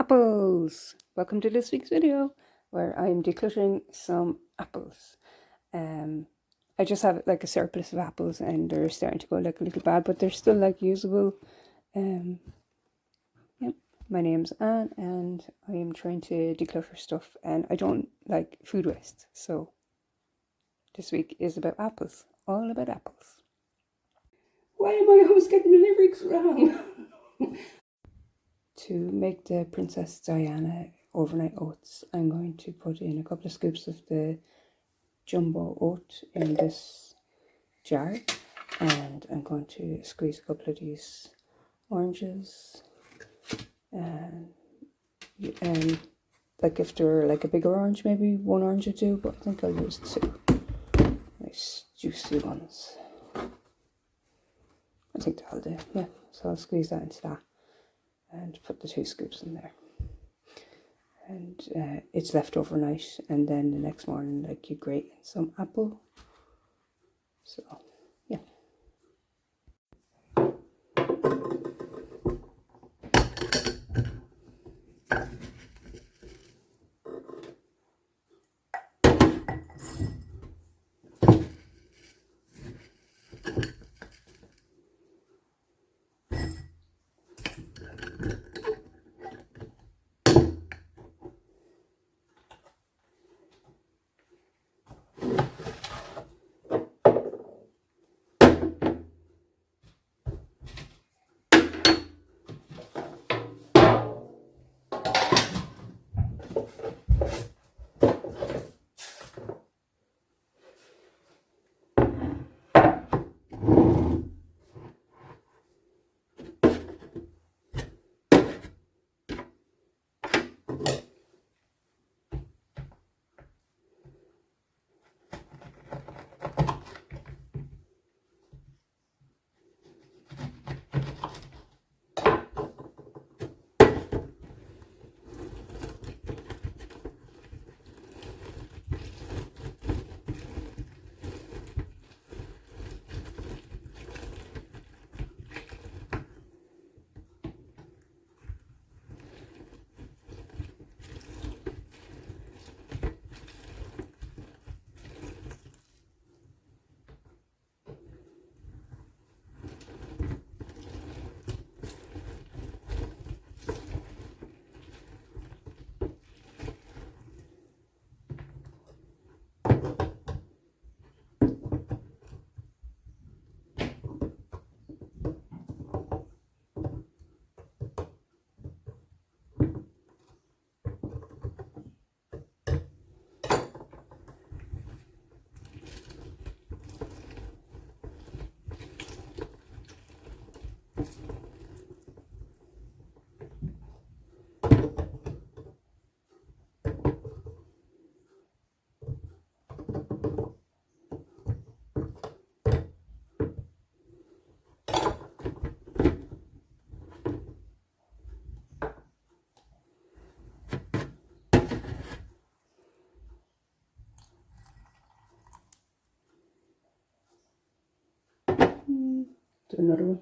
Apples! Welcome to this week's video where I'm decluttering some apples. I just have like a surplus of apples and they're starting to go like a little bad, but they're still like usable. Yep. My name's Anne and I am trying to declutter stuff and I don't like food waste. So this week is about apples, all about apples. Why am I always getting the lyrics wrong? To make the Princess Diana overnight oats, I'm going to put in a couple of scoops of the jumbo oat in this jar, and I'm going to squeeze a couple of these oranges, and like if they're like a bigger orange, maybe one orange would do, but I think I'll use two. Nice juicy ones. I think that'll do, yeah. So I'll squeeze that into that and put the 2 scoops in there. And it's left overnight, and then the next morning like you grate in some apple. So yeah. Do another one.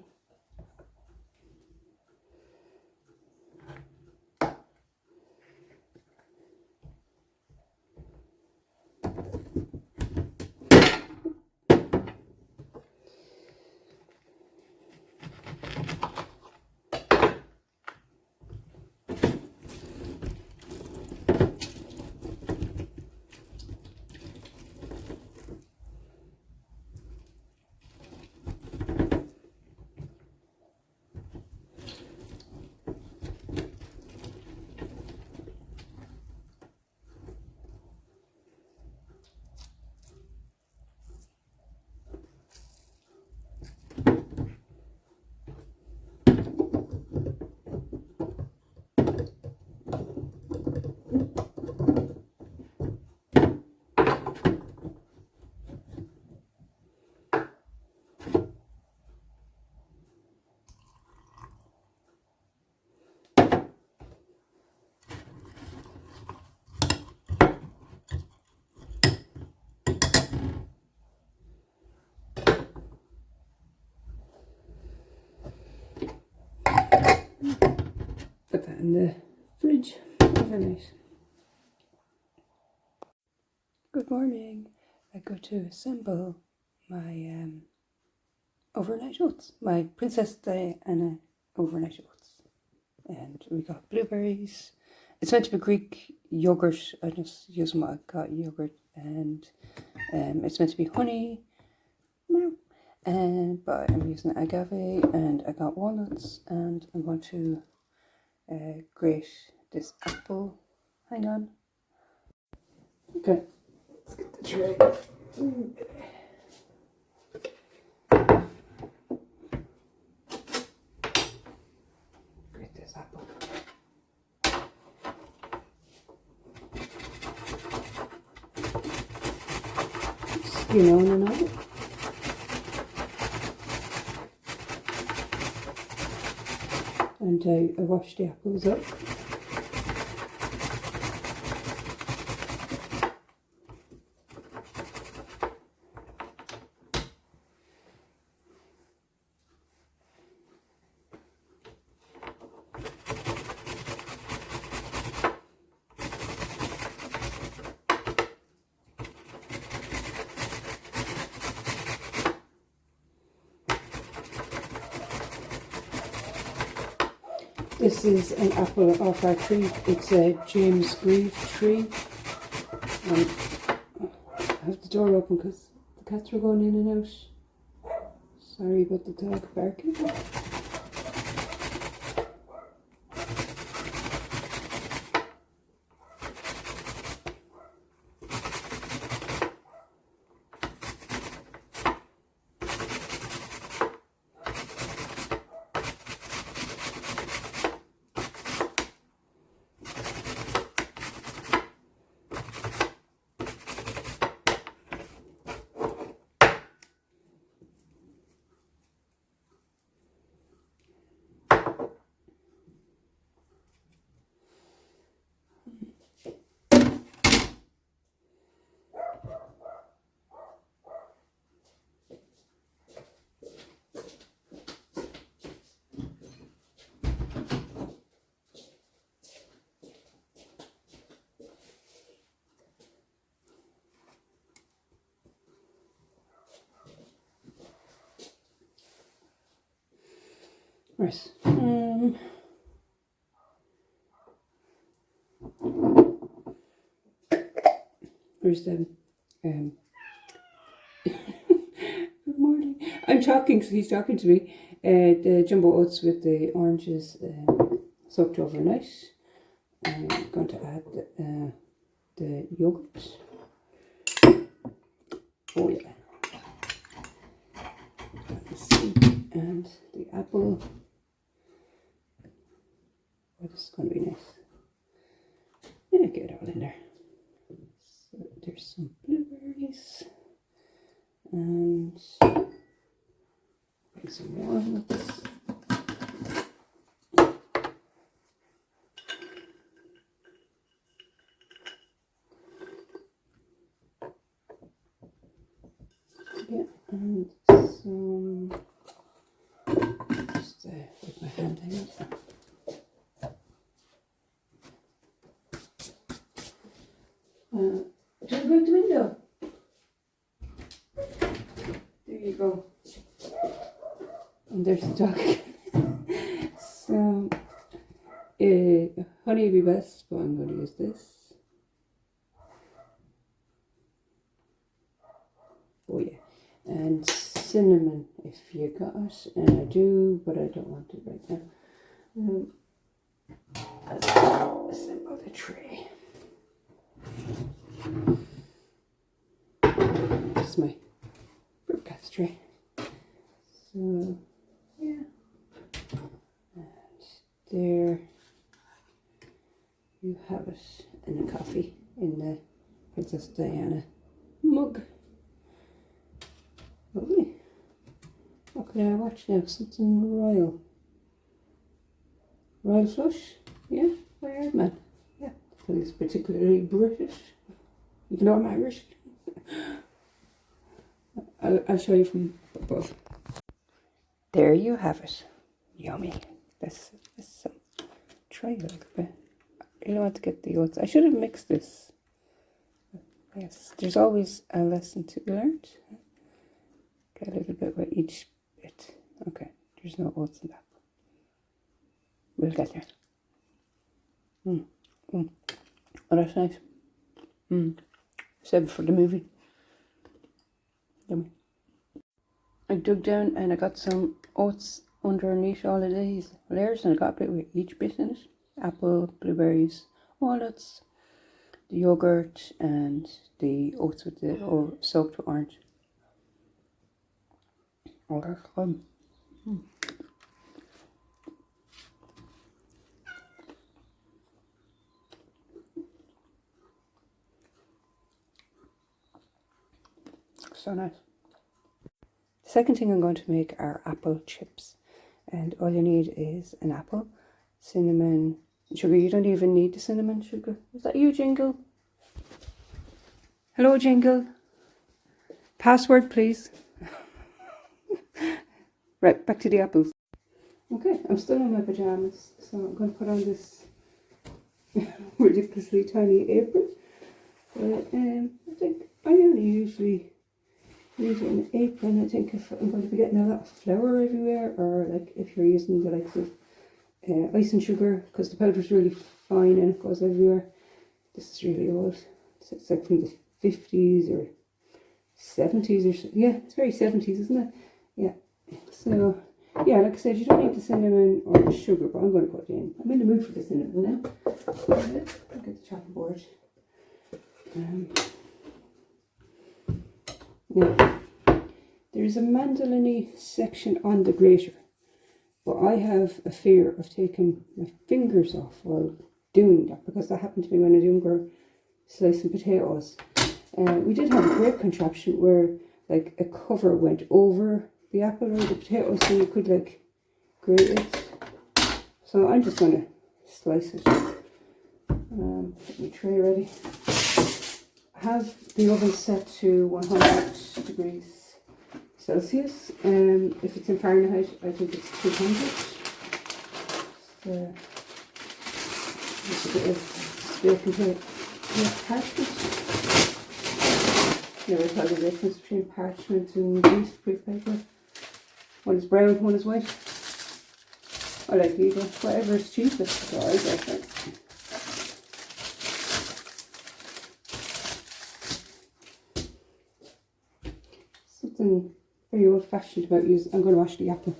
Put that in the fridge overnight. Good morning. I go to assemble my overnight oats, my Princess Diana overnight oats. And we got blueberries. It's meant to be Greek yogurt. I just use what I got, yogurt, and it's meant to be honey. But I'm using agave, and I got walnuts, and I'm going to grate this apple. Hang on. Okay, let's get the tray. Grate this apple. Skin on and all. And I washed the apples up. This is an apple off our tree. It's a James Grieve tree. I have the door open because the cats were going in and out. Sorry about the dog barking. Right. Where's the good morning. I'm talking, so he's talking to me. The jumbo oats with the oranges soaked overnight. I'm going to add the yogurt. Oh yeah. The seed and the apple. Oh, this is going to be nice. Yeah, get it all in there. So there's some blueberries and some walnuts. Yeah, and some. Just with my hand in it. Just go out the window. There you go. And there's the dog. So, honey would be best, but I'm going to use this. Oh yeah. And cinnamon, if you got it. And I do, but I don't want it right now. Let's assemble the tray. This is my broadcast tray. So, yeah. And there you have it. And a coffee in the Princess Diana mug. Lovely. What can I watch now? Something royal. Royal Flush? Yeah, by Ironman. Yeah, I think it's particularly British. Even though I'm Irish. I'll show you from above. There you have it. Yummy. Let's try a little bit. really want to get the oats. I should have mixed this. Yes, there's always a lesson to be learned. Get a little bit with each bit. Okay, there's no oats in that. We'll get there. Oh, that's nice. Save it for the movie. Yummy. I dug down and I got some oats underneath all of these layers, and I got a bit with each bit in it. Apple, blueberries, walnuts, the yogurt, and the oats with the soaked with orange. Oh, that's fun. So nice. The second thing I'm going to make are apple chips, and all you need is an apple, cinnamon, sugar. You don't even need the cinnamon sugar. Is that you, Jingle? Hello, Jingle. Password, please. Right, back to the apples. Okay, I'm still in my pajamas, so I'm going to put on this ridiculously tiny apron. But I think I only usually use an apron. I think if I'm going to be getting a lot of flour everywhere, or like if you're using the likes of ice and sugar, because the powder's really fine and it goes everywhere. This is really old. It's like from the 50s or 70s or so. Yeah, it's very 70s, isn't it? Yeah. So yeah, like I said, you don't need the cinnamon or the sugar, but I'm going to put it in. I'm in the mood for the cinnamon now. I'll get the chopping board. Now, there's a mandolin-y section on the grater, but I have a fear of taking my fingers off while doing that, because that happened to me when I was younger, slicing potatoes. We did have a great contraption where like a cover went over the apple or the potato, so you could like grate it. So I'm just going to slice it. Get my tray ready. I have the oven set to 100 degrees Celsius. If it's in Fahrenheit, I think it's 200. So, just a bit of baking parchment. Never tell the difference between parchment and newsprint paper. One is brown, one is white. I like either. Whatever is cheapest, so I get that. Something very old fashioned about using. I'm going to wash the apple.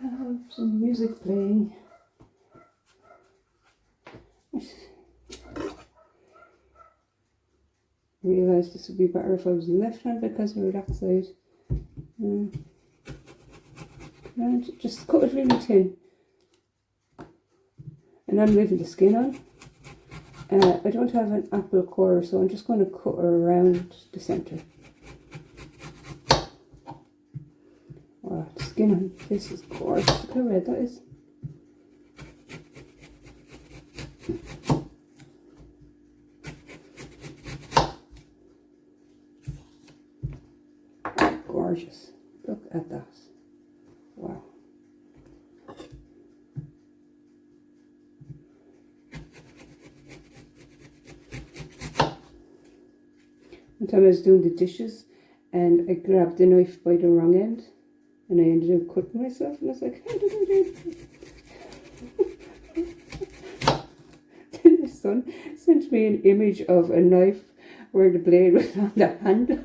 Have some music playing. I realised this would be better if I was left-handed because we're that side. And just cut it really thin. And I'm leaving the skin on. I don't have an apple core, so I'm just going to cut around the centre. Wow, the skin on this is gorgeous. Look how red that is. Gorgeous. Look at that. Wow. One time I was doing the dishes and I grabbed the knife by the wrong end and I ended up cutting myself, and I was like, how did I do this? Then my son sent me an image of a knife where the blade was on the handle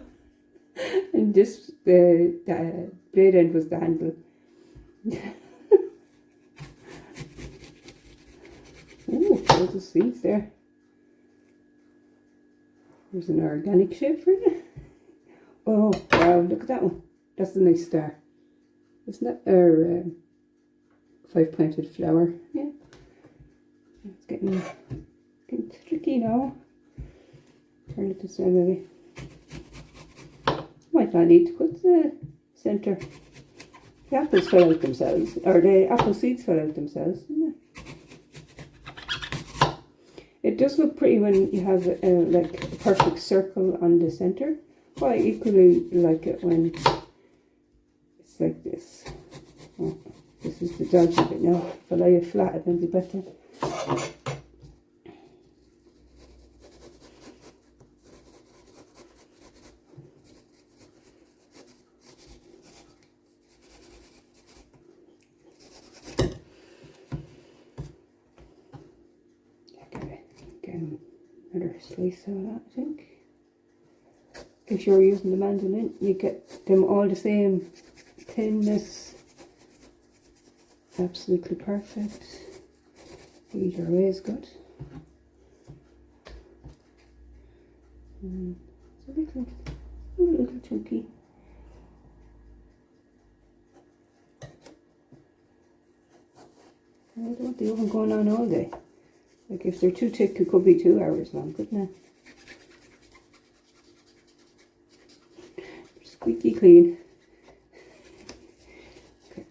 and this, the blade end was the handle. Ooh, loads of seeds there. There's an organic shape for it. Oh, wow, look at that one. That's a nice star. Isn't that our 5-pointed flower? Yeah. It's getting tricky now. Turn it this way maybe. Might not need to cut the centre. The apples fell out themselves, or the apple seeds fell out themselves, didn't they? does look pretty when you have like a perfect circle on the center, but I equally like it when it's like this. Oh, this is the dodgy bit now. If I lay it flat, it would be better. Another slice of that, I think. If you're using the mandolin, you get them all the same thinness. Absolutely perfect. Either way is good. It's a little chunky. I don't want the oven going on all day. Like if they're too thick, it could be 2 hours long, couldn't it? Squeaky clean. Okay.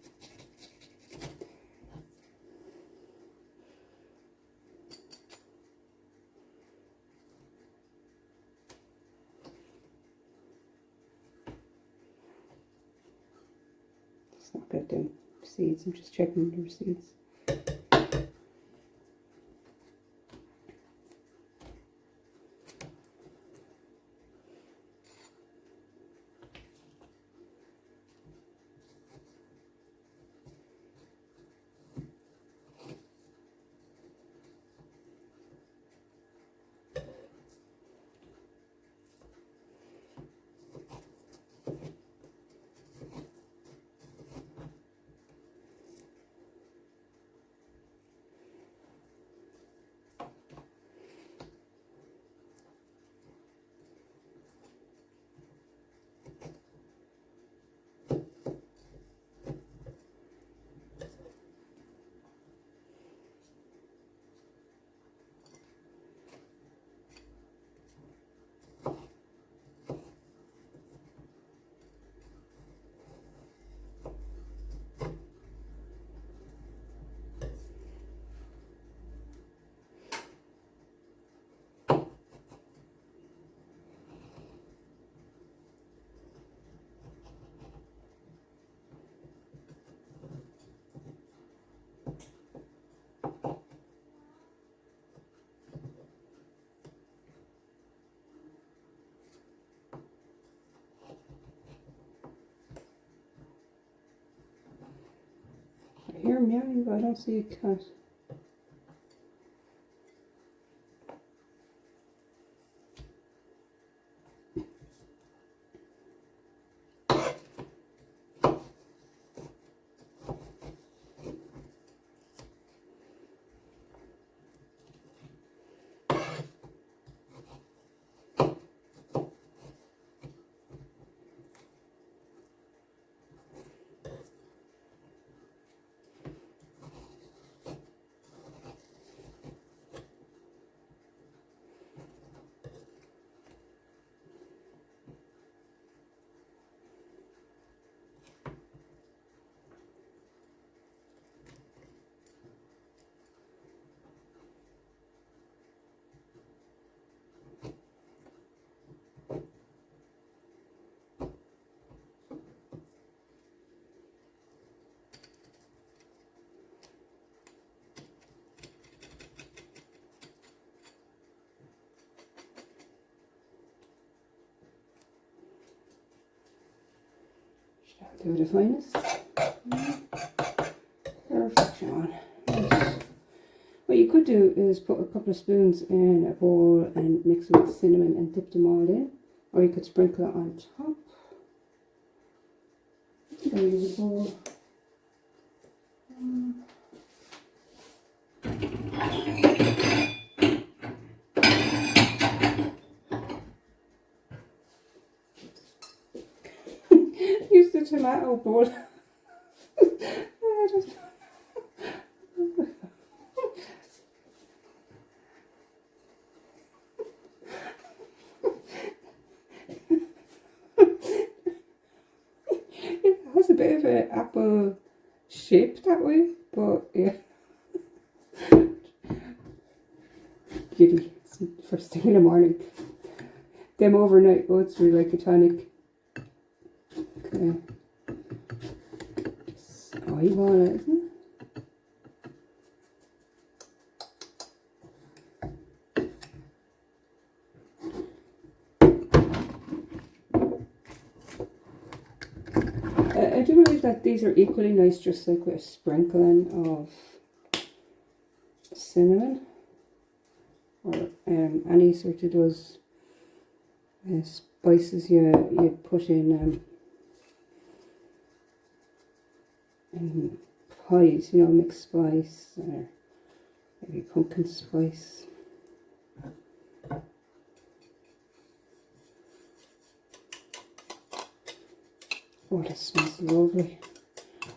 Let's not get them seeds. I'm just checking the seeds. I hear him meowing, but I don't see a cat. Do the finest. Perfection one. Right. What you could do is put a couple of spoons in a bowl and mix it with cinnamon and dip them all in. Or you could sprinkle it on top. There is a bowl. Use the tomato bowl. It has a bit of an apple shape that way, but yeah. giddy. It's first thing in the morning. Them overnight oats were like a tonic. Okay. Just eyeball it, isn't it? I do believe that these are equally nice, just like with a sprinkling of cinnamon or any sort of those spices you put in pies, you know, mixed spice or maybe pumpkin spice. Oh, that smells lovely.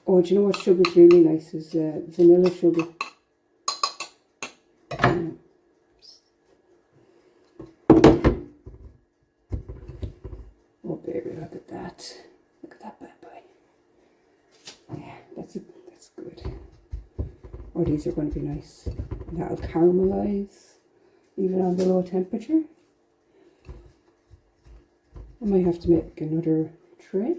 Oh, do you know what sugar is really nice? Is vanilla sugar. Oh, baby, look at that. Look at that bad boy. Yeah, that's good. Oh, these are going to be nice. That'll caramelize even on the low temperature. I might have to make another tray.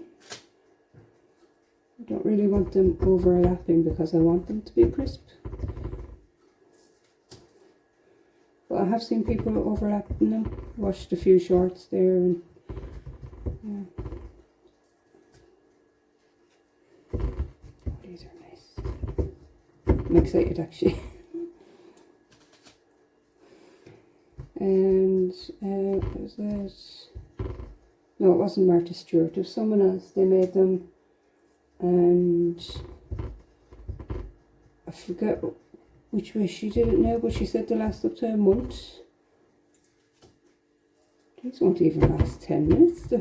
I don't really want them overlapping because I want them to be crisp. But I have seen people overlapping them. Watched a few shorts there and yeah. Oh, these are nice. I'm excited actually. And what was that? No, it wasn't Martha Stewart. It was someone else. They made them. And I forget which way she did it now, but she said they last up to a month. These won't even last 10 minutes.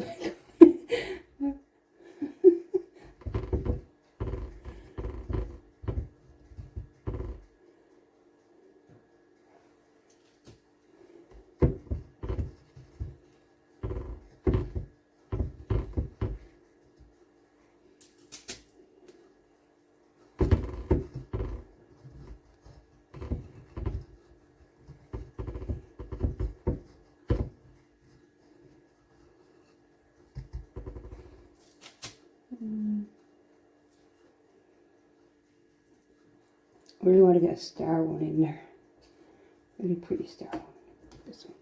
I really want to get a star one in there. Really pretty star one. This one.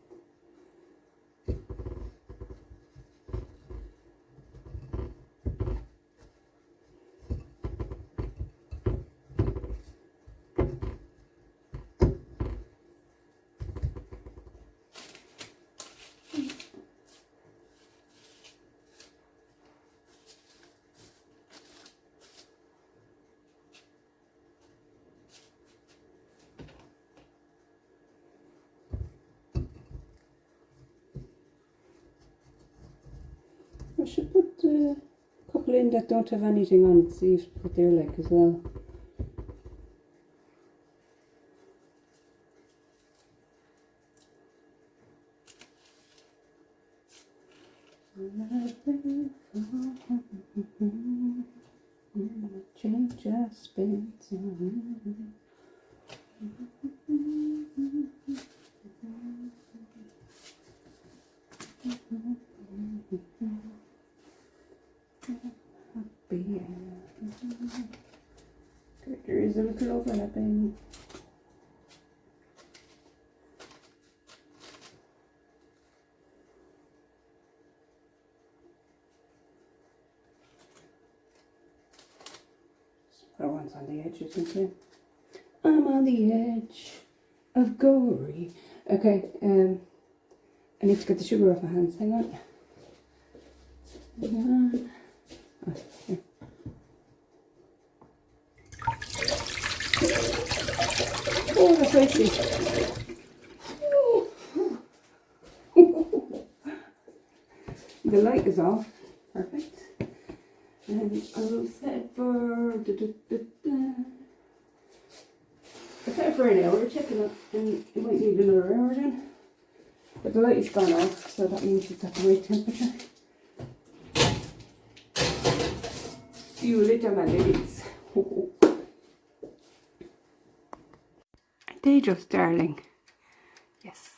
I should put a couple in that don't have anything on it, see if what they're like as well. Change our spirits. There is a little overlapping. That one's on the edge, you can see. I'm on the edge of gory. Okay, I need to get the sugar off my hands. Hang on. Hang on. Oh, here. Oh, that's icy. The light is off. Perfect. And I will set it for I set it for an hour, check it out, and it might need another hour then. But the light is gone off, so that means it's at the right temperature. See you later, my ladies. They just darling. Yes.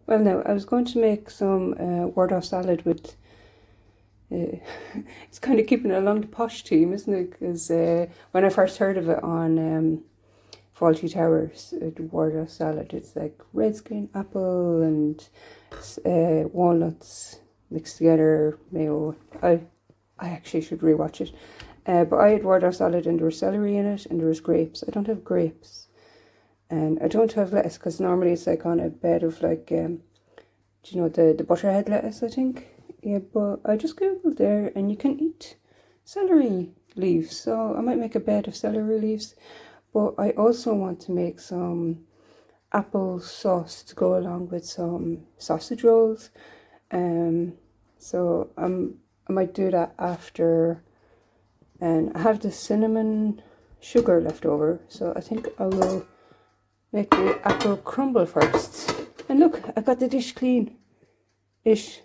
Well, now, I was going to make some waldolf salad with... it's kind of keeping it along the posh team, isn't it? Because when I first heard of it on Fawlty Towers, the waldolf salad, it's like red skin apple and walnuts mixed together, mayo. I actually should rewatch it. But I had waldolf salad and there was celery in it and there was grapes. I don't have grapes. And I don't have lettuce because normally it's like on a bed of like, do you know, the butterhead lettuce, I think. Yeah, but I just googled there and you can eat celery leaves. So I might make a bed of celery leaves. But I also want to make some apple sauce to go along with some sausage rolls. So I might do that after. And I have the cinnamon sugar left over. So I think I will make the apple crumble first. And look, I got the dish clean. Ish.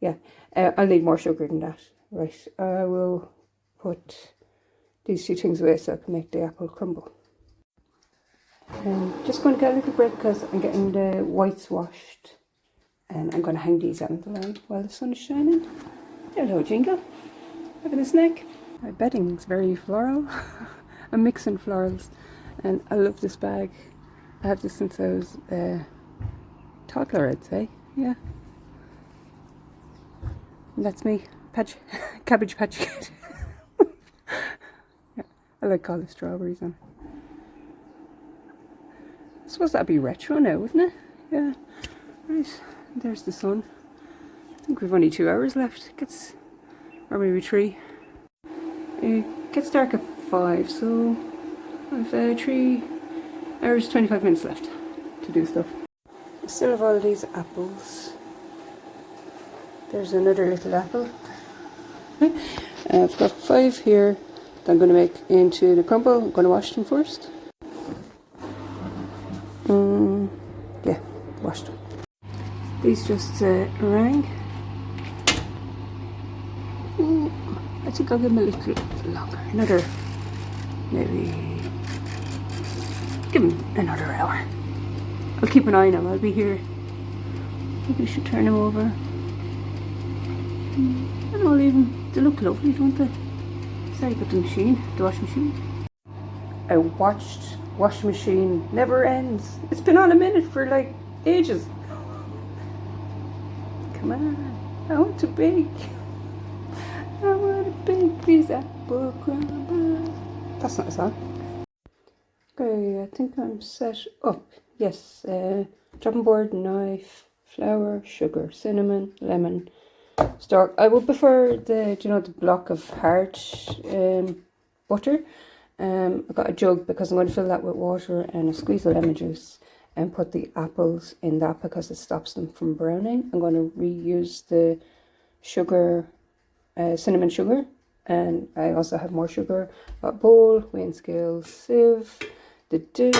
Yeah, I'll need more sugar than that. Right, I will put these two things away so I can make the apple crumble. Just going to get a little break because I'm getting the whites washed. And I'm going to hang these on the line while the sun is shining. Hello, Jingle. Having a snack. My bedding's very floral. I'm mixing florals. And I love this bag. I have this since I was a toddler, I'd say. Yeah. And that's me. Cabbage Patch Kid. Yeah, I like all the strawberries on it. I suppose that'd be retro now, wouldn't it? Yeah. Right. There's the sun. I think we've only 2 hours left. Or maybe 3. It gets dark at 5, so I've 3 hours 25 minutes left to do stuff. I still have all of these apples. There's another little apple. I've got 5 here that I'm going to make into the crumble. I'm going to wash them first. Yeah, washed them. These just rang. I think I'll give them a little longer. Maybe give them another hour. I'll keep an eye on them. I'll be here. Maybe I should turn them over. And I'll leave them. They look lovely, don't they? Sorry about the washing machine. I watched washing machine never ends. It's been on a minute for like ages. Come on, I want to bake. I want to bake these apple crumble. That's not a song. Okay, I think I'm set up. Yes, chopping board, knife, flour, sugar, cinnamon, lemon, starch. I would prefer the block of hard butter. I've got a jug because I'm going to fill that with water and a squeeze of lemon juice and put the apples in that because it stops them from browning. I'm going to reuse the sugar, cinnamon sugar, and I also have more sugar. Got bowl, weighing scale, sieve, the dish.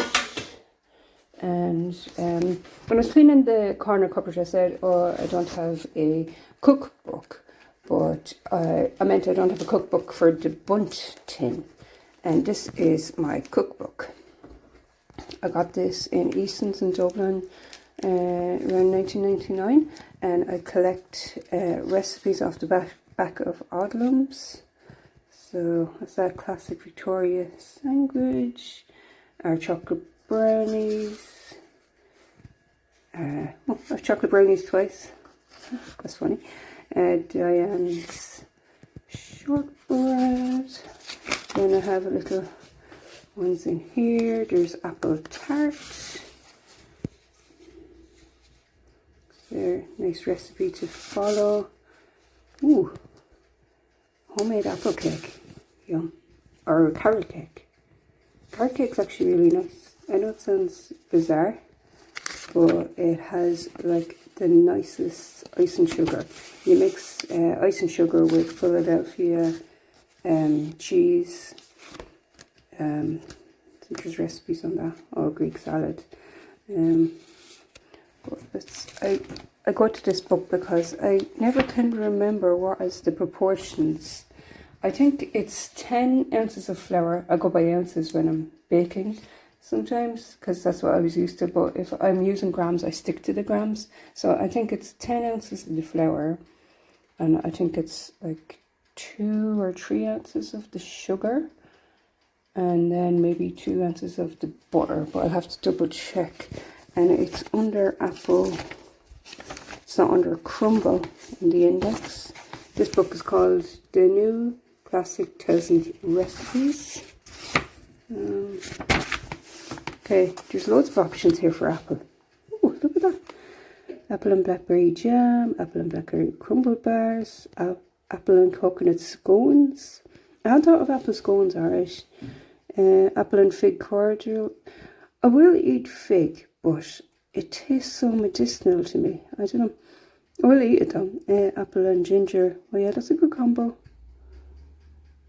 And when I was cleaning the corner cupboard, I said, oh, I don't have a cookbook, but I meant I don't have a cookbook for the bundt tin. And this is my cookbook. I got this in Easton's in Dublin around 1999, and I collect recipes off the back of Oddlums. So it's that classic Victoria sandwich, our chocolate brownies. I've chocolate brownies twice. That's funny. Diane's shortbread. Then I have a little ones in here. There's apple tart. There, nice recipe to follow. Ooh, homemade apple cake. Yum. Or carrot cake. Carrot cake's actually really nice. I know it sounds bizarre, but it has like the nicest icing sugar. You mix icing sugar with Philadelphia cheese. I think there's recipes on that, or Greek salad. But I go to this book because I never can remember what is the proportions. I think it's 10 ounces of flour. I go by ounces when I'm baking. sometimes, because that's what I was used to. But if I'm using grams, I stick to the grams. So I think it's 10 ounces of the flour, and I think it's like 2 or 3 ounces of the sugar, and then maybe 2 ounces of the butter, but I'll have to double check. And it's under apple, it's not under crumble in the index. This book is called The New Classic 1000 Recipes. Okay, there's loads of options here for apple. Oh, look at that. Apple and blackberry jam, apple and blackberry crumble bars, apple and coconut scones. I hadn't thought of apple scones, alright. Apple and fig cordial. I will eat fig, but it tastes so medicinal to me. I don't know. I will eat it though. Apple and ginger. Oh yeah, that's a good combo.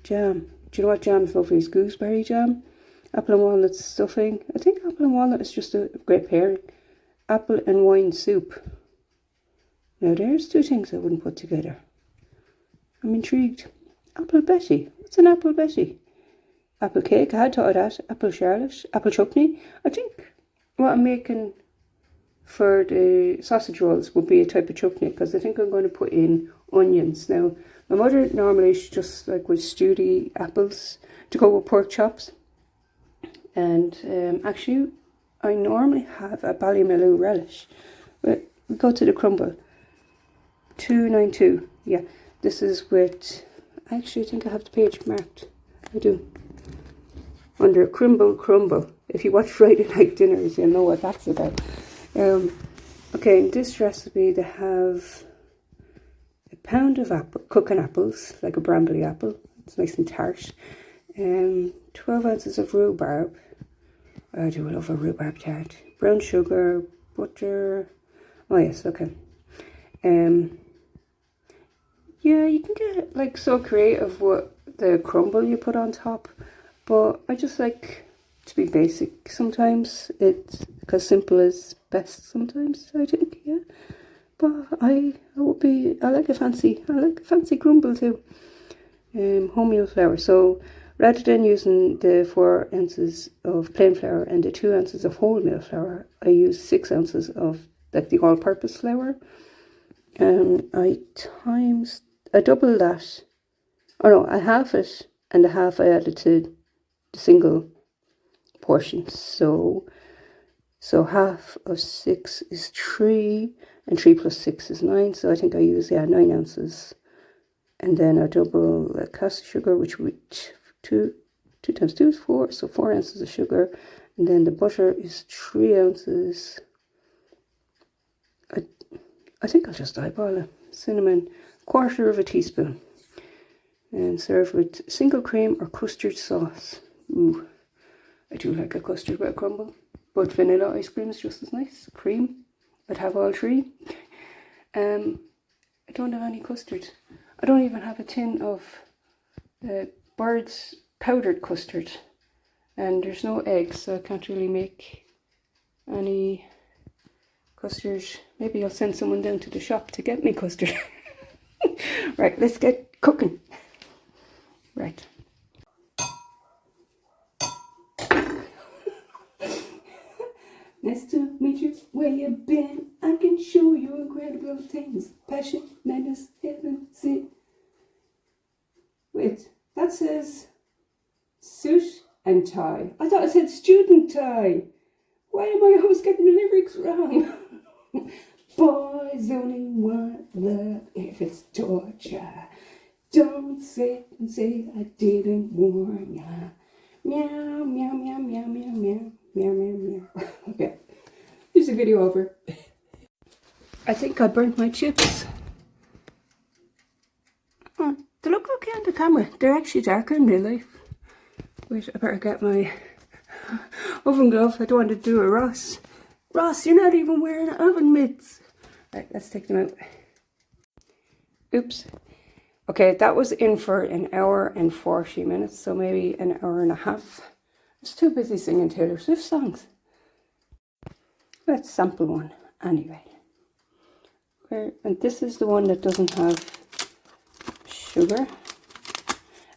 Jam. Do you know what jam is lovely? Is gooseberry jam. Apple and walnut stuffing. I think apple and walnut is just a great pairing. Apple and wine soup. Now there's 2 things I wouldn't put together. I'm intrigued. Apple Betty. What's an apple Betty? Apple cake. I had thought of that. Apple charlotte. Apple chutney. I think what I'm making for the sausage rolls would be a type of chutney, because I think I'm going to put in onions. Now, my mother normally, she just like would stew the apples to go with pork chops. And actually, I normally have a Ballymaloe relish. But we go to the crumble. 292. Yeah, this is with, actually I think I have the page marked. I do. Under crumble. If you watch Friday Night Dinners, you'll know what that's about. Okay, in this recipe they have a pound of cooking apples, like a brambly apple. It's nice and tart. 12 ounces of rhubarb. I do love a rhubarb tart. Brown sugar, butter. Oh yes, okay. Yeah, you can get like so creative with the crumble you put on top, but I just like to be basic sometimes. It's because simple is best sometimes, I think, yeah. But I like a fancy crumble too. Wholemeal flour. So rather than using the 4 ounces of plain flour and the 2 ounces of wholemeal flour, I use 6 ounces of like the all-purpose flour. I double that. Oh no, I half it, and the half I added to the single portion. So half of 6 is 3, and 3 plus 6 is 9. So I think I use 9 ounces, and then I double the caster sugar, which 2 times 2 is 4, so 4 ounces of sugar, and then the butter is 3 ounces. I think I'll just eyeball it. Cinnamon, 1/4 of a teaspoon, and serve with single cream or custard sauce. Ooh, I do like a custard with a crumble, but vanilla ice cream is just as nice. Cream, I'd have all 3. I don't have any custard. I don't even have a tin of Bird's powdered custard, and there's no eggs, so I can't really make any custard. Maybe I'll send someone down to the shop to get me custard. Right, let's get cooking. Right. Nice to meet you. Where you been? I can show you incredible things. Passion, madness, heaven, sin. Wait, that says suit and tie. I thought it said student tie. Why am I always getting the lyrics wrong? Boys only want love if it's torture. Don't sit and say I didn't warn ya. Meow, meow, meow, meow, meow, meow, meow, meow, meow. Okay, here's the video over. I think I burnt my chips. Oh, they look okay on the camera. They're actually darker in real life. Wait, I better get my oven glove. I don't want to do a Ross. Ross, you're not even wearing oven mitts. Right, let's take them out. Oops. Okay, that was in for 1 hour and 40 minutes, so maybe 1 hour and a half. I was too busy singing Taylor Swift songs. Let's sample one anyway. Okay, and this is the one that doesn't have sugar.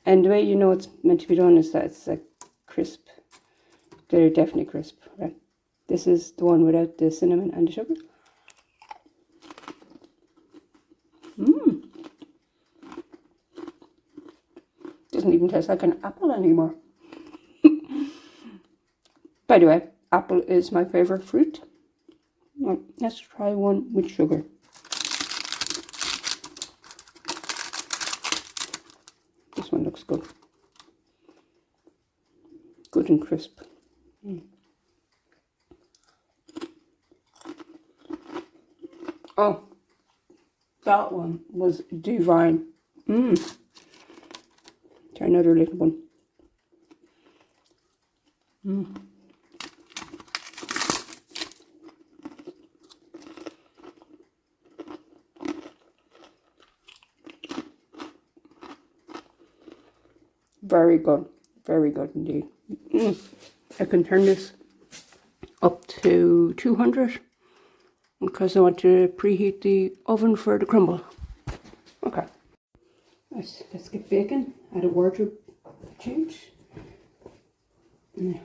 And the way you know it's meant to be done is that it's like crisp. they're definitely crisp, right? This is the one without the cinnamon and the sugar. Doesn't even taste like an apple anymore. By the way, apple is my favorite fruit. Well, let's try one with sugar. This one looks good. Good and crisp. Oh, that one was divine. Try another little one. Very good indeed. I can turn this up to 200 because I want to preheat the oven for the crumble. Okay. Let's get baking. Add a wardrobe change. I'm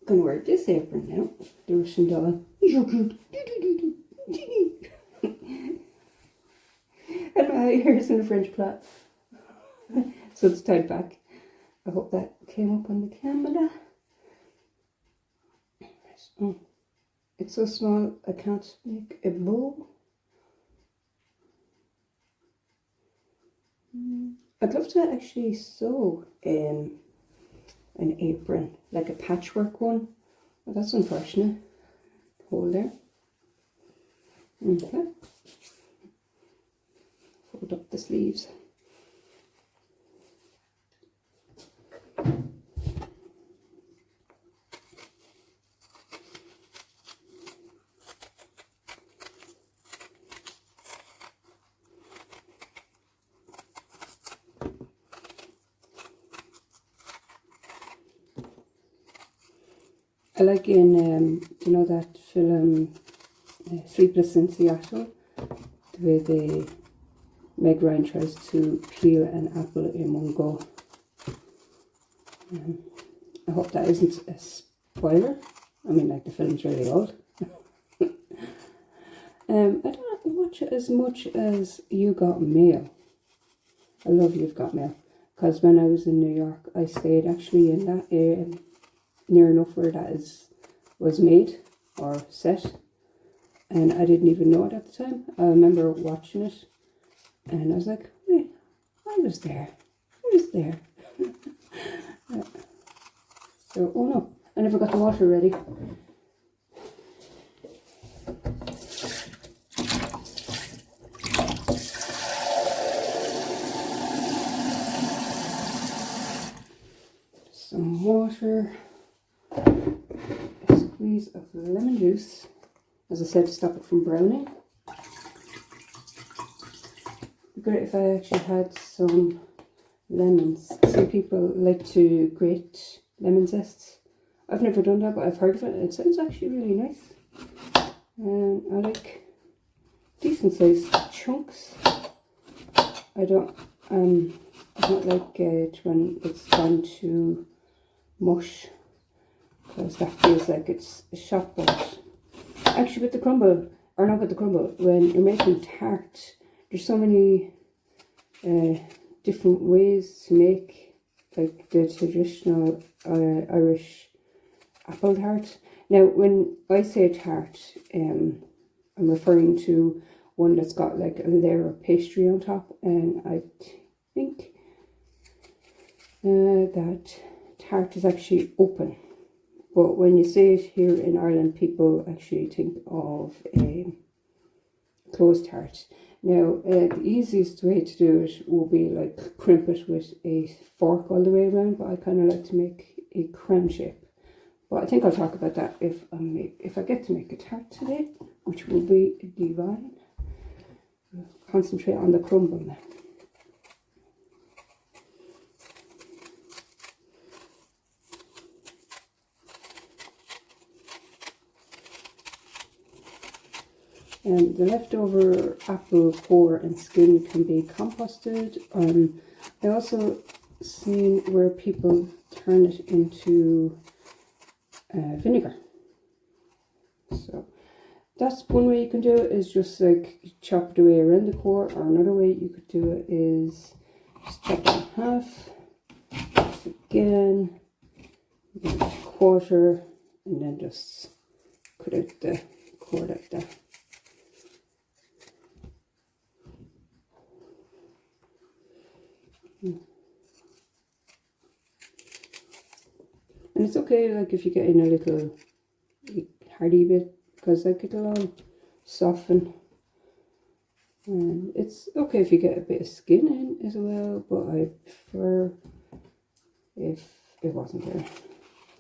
gonna wear this apron now. The Russian doll. He's so cute. And my hair's in a French plait. So it's tied back. I hope that came up on the camera. It's so small I can't make a bow. I'd love to actually sew an apron, like a patchwork one. But that's unfortunate. Hold there. Okay. Fold up the sleeves. I like in, you know that film, Sleepless in Seattle, the way Meg Ryan tries to peel an apple in one go. I hope that isn't a spoiler. I mean, like, the film's really old. I don't watch it as much as You Got Mail. I love You've Got Mail. Because when I was in New York, I stayed actually in that area, near enough where that was made or set, and I didn't even know it at the time. I remember watching it and I was like, wait, I was there. So, oh no, I never got the water ready. Some water. Squeeze of lemon juice, as I said, to stop it from browning. It'd be great if I actually had some lemons. Some people like to grate lemon zests. I've never done that, but I've heard of it. It sounds actually really nice. And I like decent sized chunks. I don't like it when it's gone to mush, because that feels like it's a shop bought. Actually, with the crumble, or not with the crumble, when you're making tart, there's so many different ways to make, like, the traditional Irish apple tart. Now, when I say tart, I'm referring to one that's got like a layer of pastry on top, and I think that tart is actually open. But when you say it here in Ireland, people actually think of a closed tart. Now, the easiest way to do it will be like crimp it with a fork all the way around, but I kind of like to make a crown shape. But I think I'll talk about that if I get to make a tart today, which will be divine. I'll concentrate on the crumble now. And the leftover apple core and skin can be composted. I also seen where people turn it into vinegar. So that's one way you can do it, is just like chop it away around the core, or another way you could do it is just chop it in half. Again, quarter, and then just cut out the core like that. And it's okay, like if you get in a little hardy bit, because like it'll all soften. And it's okay if you get a bit of skin in as well, but I prefer if it wasn't there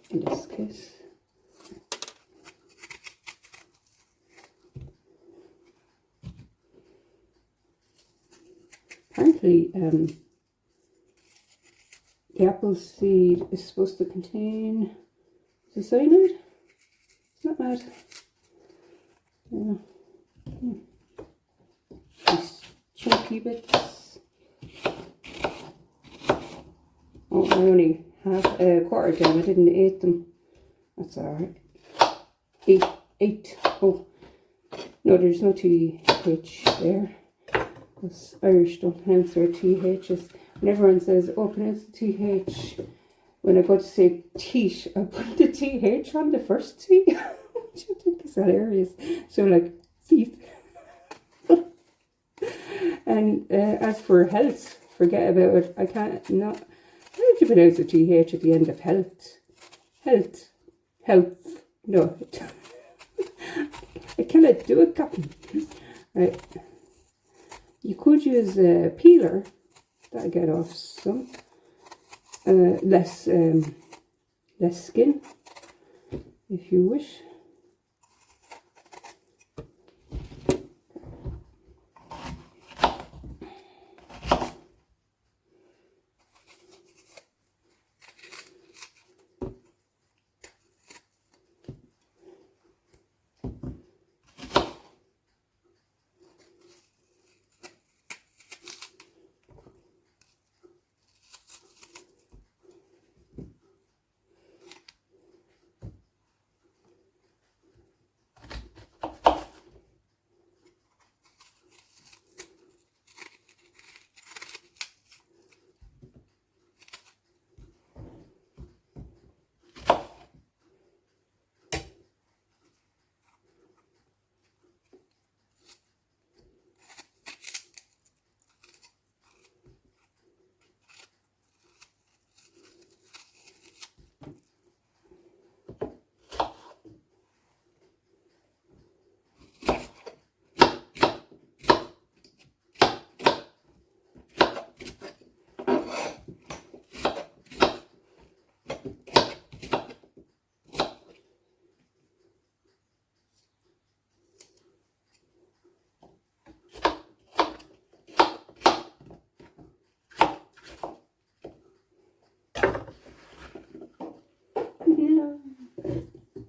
in this case. Apparently, the apple seed is supposed to contain the cyanide. It's not bad. Yeah. These chunky bits. Oh, I only have a quarter of them. I didn't eat them. That's alright. Eight. Oh, no, there's no TH there. Because Irish don't pronounce their THs. And everyone says, oh, pronounce the TH. When I go to say teeth, I put the TH on the first T. Which I think is hilarious. So, like, teeth. And as for health, forget about it. I can't not. How do you pronounce the TH at the end of health? Health. No. I cannot do it, Captain. Right. You could use a peeler. That'll get off some. Less skin, if you wish.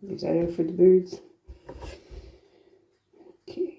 Leave that out for the birds. Okay.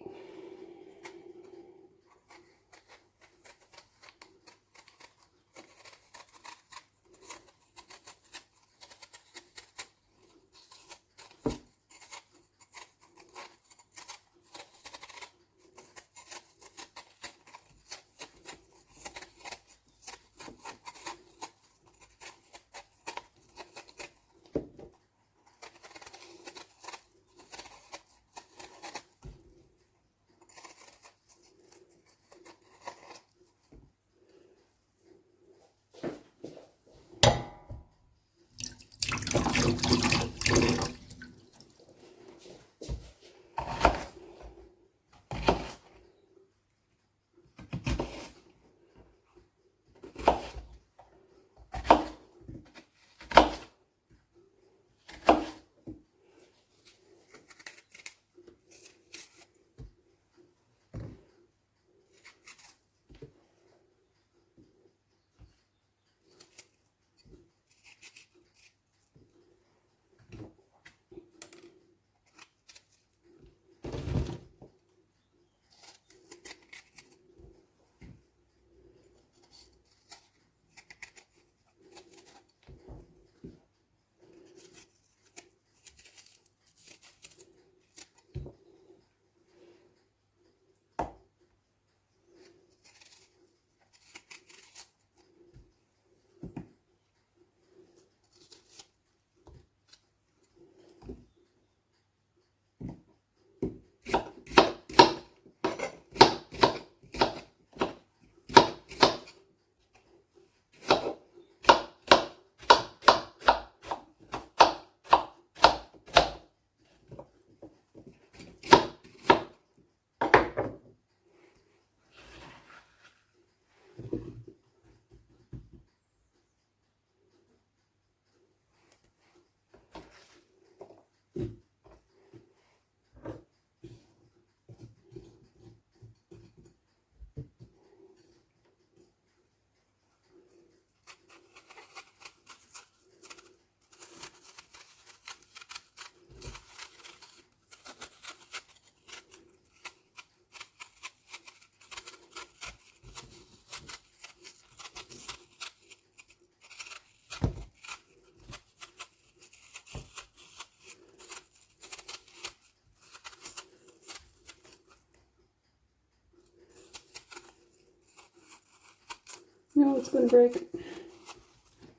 it's going to break.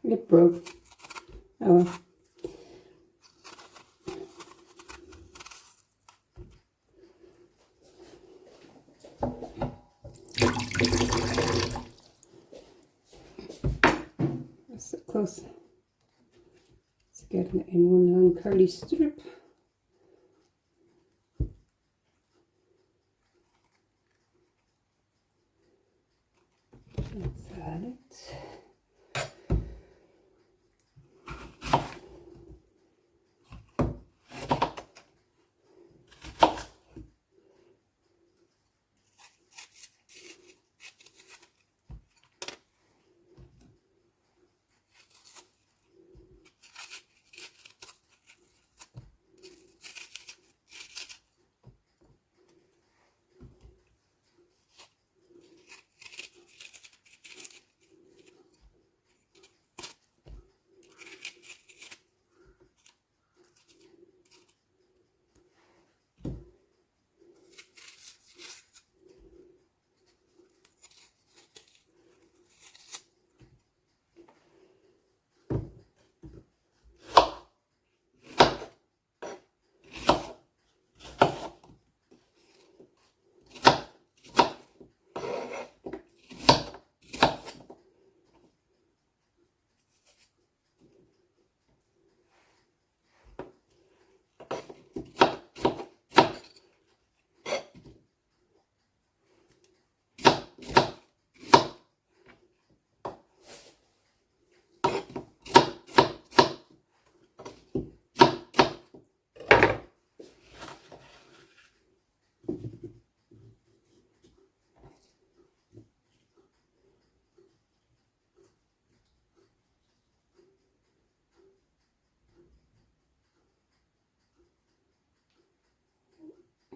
It broke. Oh well. That's so close. Let's get it in one long curly strip. That's it.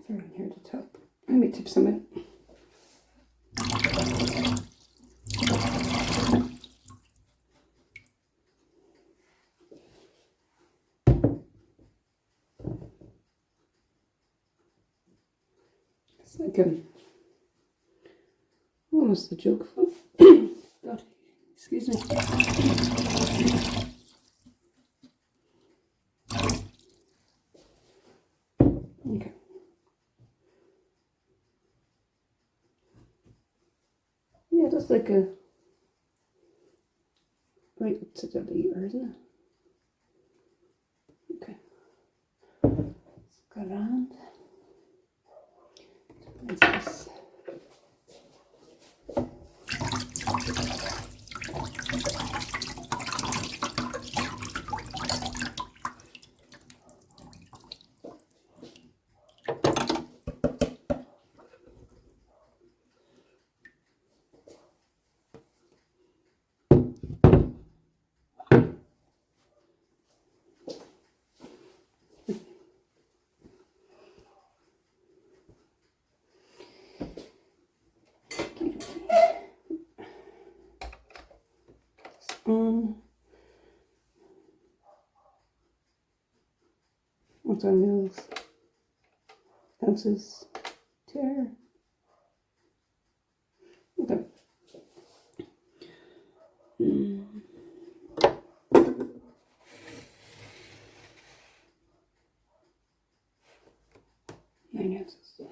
Throw in here at the top. Let me tip some in. It's like almost a jug full. God, excuse me. Okay. Yeah, that's like a right up to the liter, isn't it? Okay. Let's go around. What's this? What's our mils? Ounces. Tear. Okay. Mm. 9 ounces.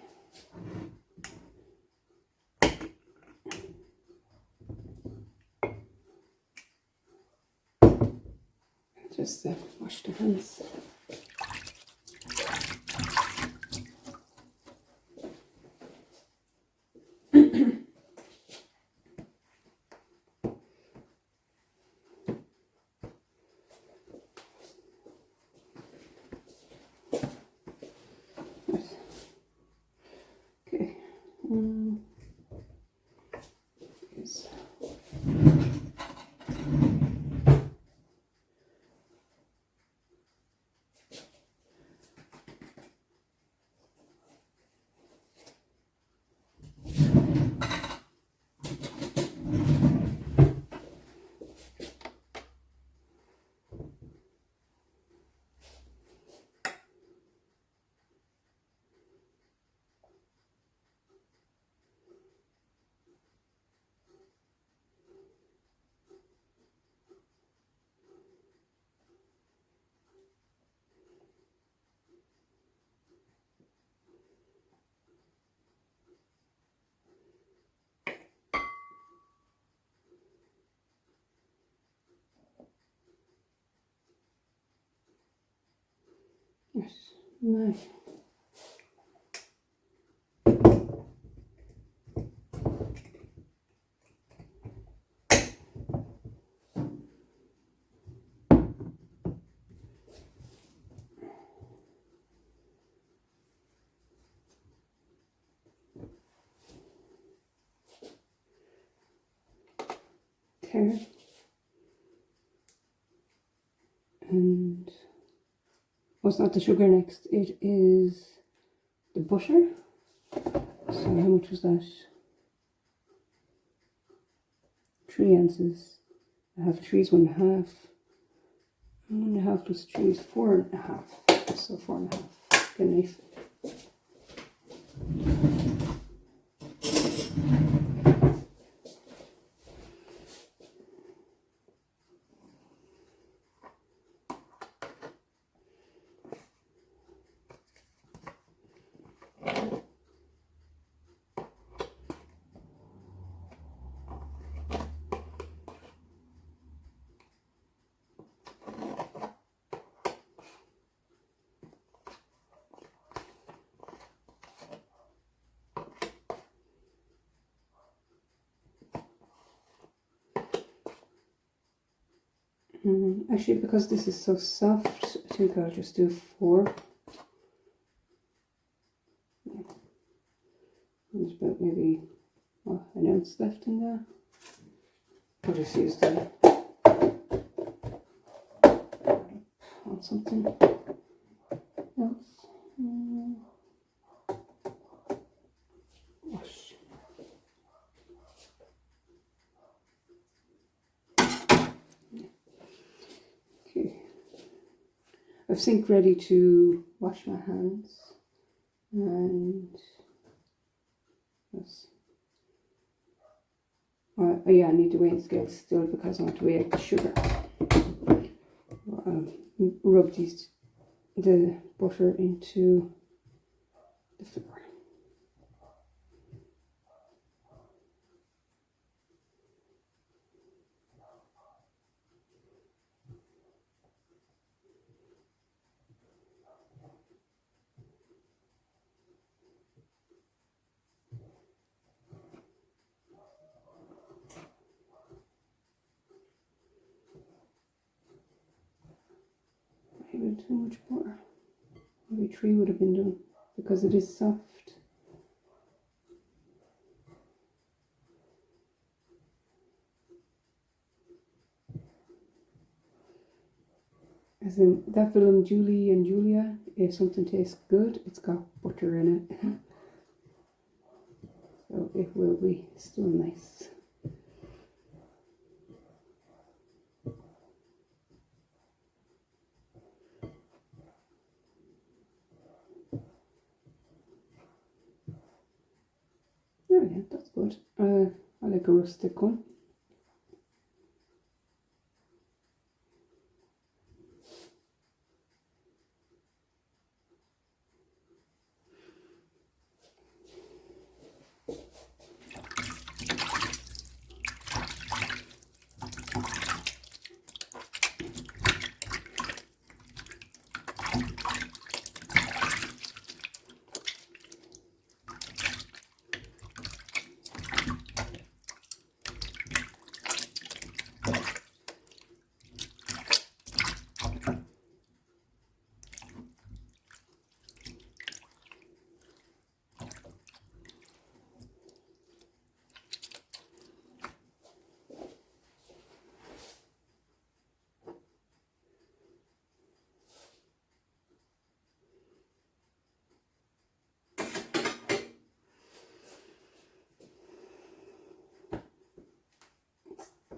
Just wash the hands. Okay. Yes. Right, now tart, and it's not the sugar next, it is the butter. So how much was that? 3 ounces. I have 3's 1.5. 1.5 plus 3 is 4.5. So 4.5. Get a knife. Actually, because this is so soft, I think I'll just do 4. There's about maybe an ounce left in there. I'll just use the on something else. Wash. Okay. I've sink ready to wash my hands, and yes. Yeah, I need to weigh in scale still because I want to weigh out the sugar. Rub the butter into the flour. Maybe too much butter. Maybe 3 would have been done because it is soft. As in that film Julie and Julia, if something tastes good, it's got butter in it. So it will be still nice. Oh yeah, that's good. I like a rustic one.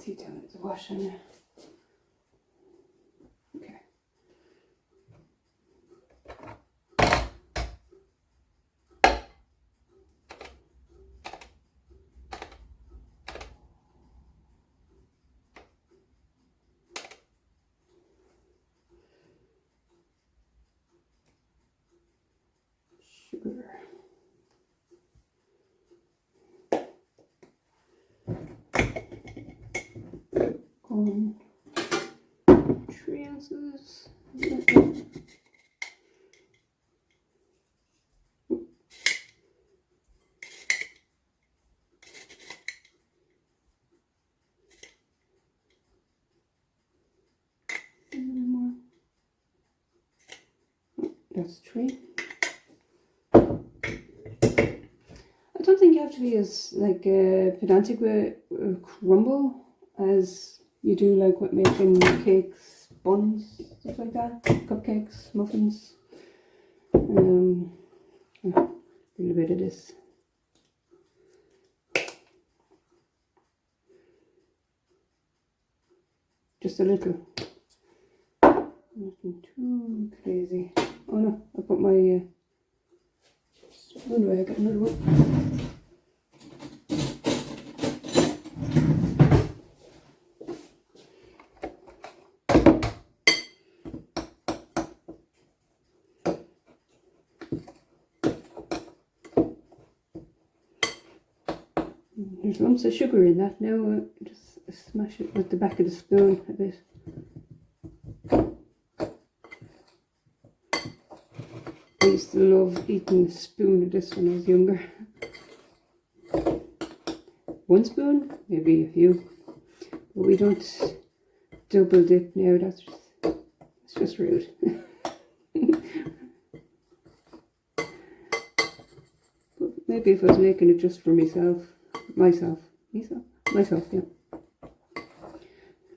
Tea time to wash in there. Okay. Sugar. Corn. 3 ounces. that's 3. I don't think you have to be as like pedantic with crumble as you do like with making cakes, buns, stuff like that, cupcakes, muffins. A little bit of this. Just a little. Nothing too crazy. Oh no, I put my spoon away. I got another one. There's lumps of sugar in that now. Just smash it with the back of the spoon a bit. I used to love eating a spoon of this when I was younger. 1 spoon, maybe a few. But we don't double dip now, that's just rude. But maybe if I was making it just for myself, yeah.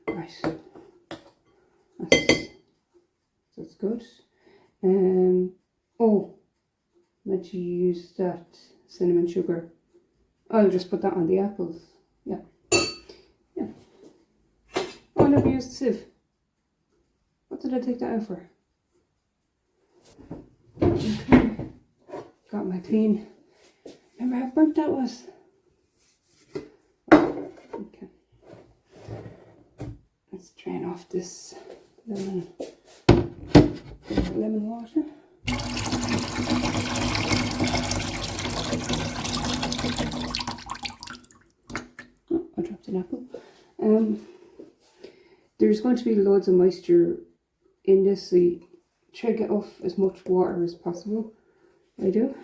Right, that's good. Oh, meant to use that cinnamon sugar. I'll just put that on the apples. Yeah. Oh, I never used the sieve. What did I take that out for? Okay. Got my clean. Remember how burnt that was? Okay. Let's drain off this lemon water. Oh, I dropped an apple. There's going to be loads of moisture in this, so you try to get off as much water as possible. I do.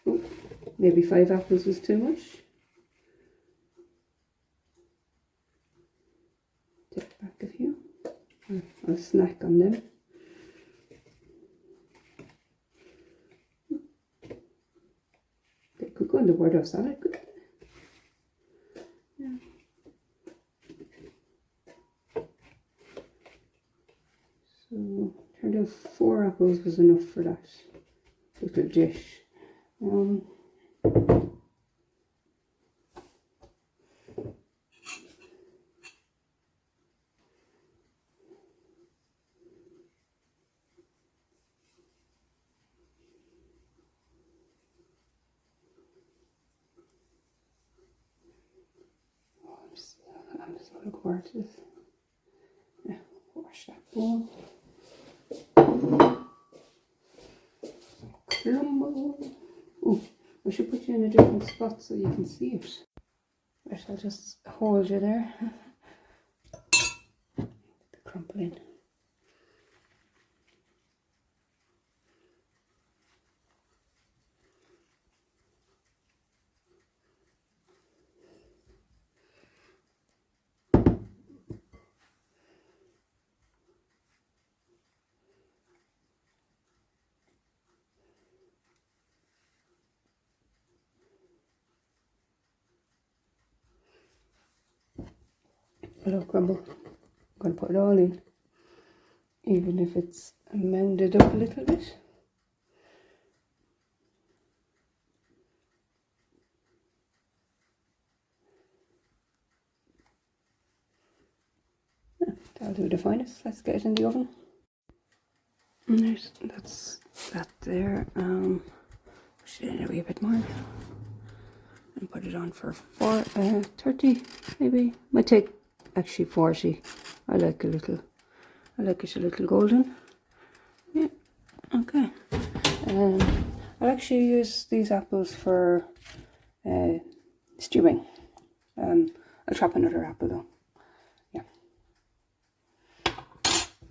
Oh, maybe 5 apples was too much. Take back a few. I'll snack on them. They could go in the waldolf salad, couldn't they? Yeah. So, turned out 4 apples was enough for that little dish. I'm just going to go to this. Yeah, wash that bowl. Crumble. Oh, I should put you in a different spot so you can see it. Right, I'll just hold you there. The crumble in. Hello, crumble. I'm going to put it all in, even if it's mounded up a little bit. Yeah, that'll do the finest. Let's get it in the oven. And that's that there. Push it in a wee bit more. And put it on for 30 maybe. Might take actually 40. I like it a little golden. Yeah, okay. I'll actually use these apples for stewing. I'll chop another apple though. Yeah.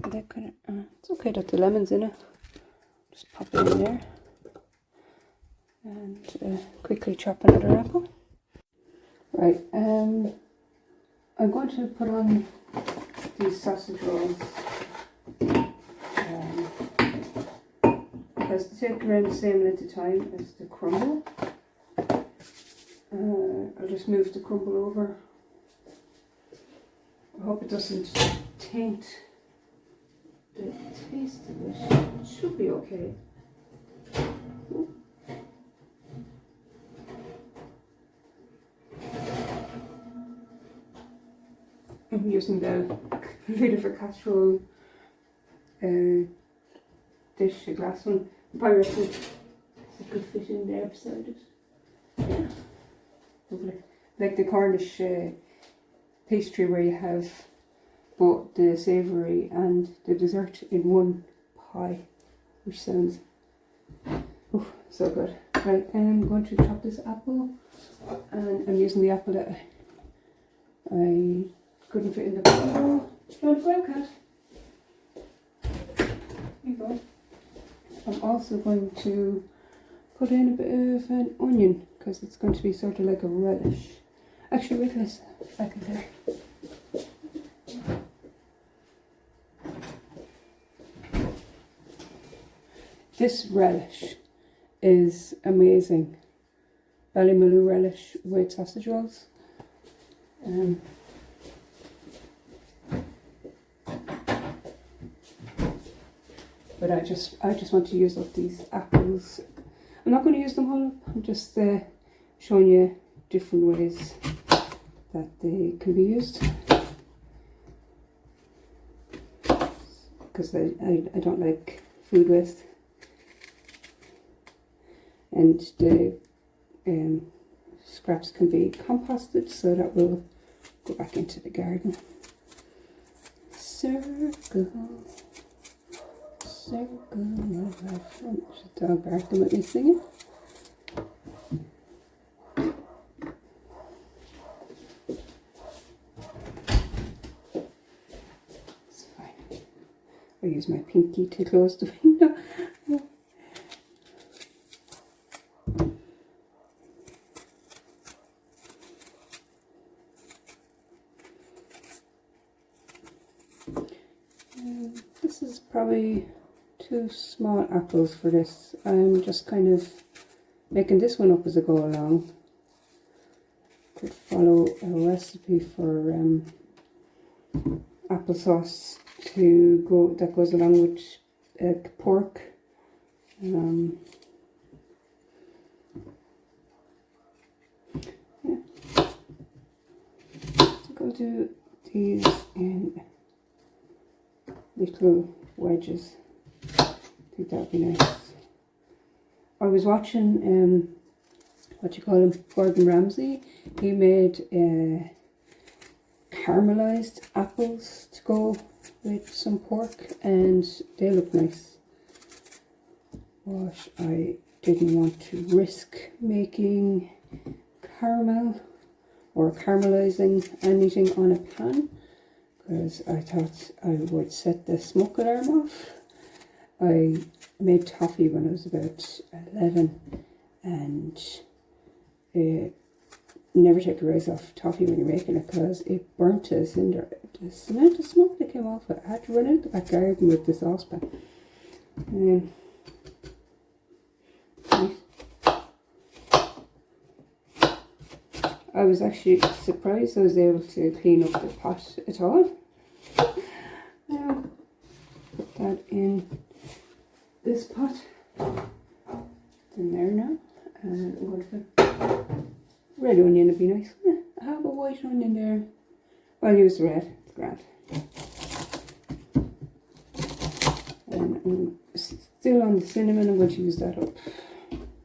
It's okay that the lemon's in it. Just pop it in there. And quickly chop another apple. Right, I'm going to put on these sausage rolls. Because they take around the same length of time as the crumble. I'll just move the crumble over. I hope it doesn't taint the taste of it. It should be okay. I'm using the lid of a casserole dish, a glass one. I probably reckon it could fit in there beside it. Yeah, lovely. Like the Cornish pastry where you have both the savoury and the dessert in one pie, which sounds so good. Right, I'm going to chop this apple, and I'm using the apple that I couldn't fit in the bowl. Don't go, cat. There you go. I'm also going to put in a bit of an onion because it's going to be sort of like a relish. Actually, wait till it's back in there. This relish is amazing. Ballymaloe relish with sausage rolls. But I just want to use up these apples. I'm not going to use them all up. I'm just showing you different ways that they can be used. Because I don't like food waste. And the scraps can be composted, so that will go back into the garden. Circle, circle of life. Oh, there's a dog barking with me singing. It's fine. I use my pinky to close the window. This is probably too small apples for this. I'm just kind of making this one up as I go along. Could follow a recipe for applesauce that goes along with pork. Yeah. So I'll do these in little wedges. I think that would be nice. I was watching what you call him, Gordon Ramsay. He made caramelized apples to go with some pork, and they look nice. But I didn't want to risk making caramel or caramelizing anything on a pan, because I thought I would set the smoke alarm off. I made toffee when I was about 11, and never take your eyes off toffee when you're making it, because it burnt a cinder. The amount of smoke that came off it, I had to run out the back garden with the saucepan. I was actually surprised I was able to clean up the pot at all. Put that in this pot. It's in there now. And I'm going to put red onion, would be nice. I have a white onion there. I'll use the red, it's grand. And I'm still on the cinnamon. I'm going to use that up.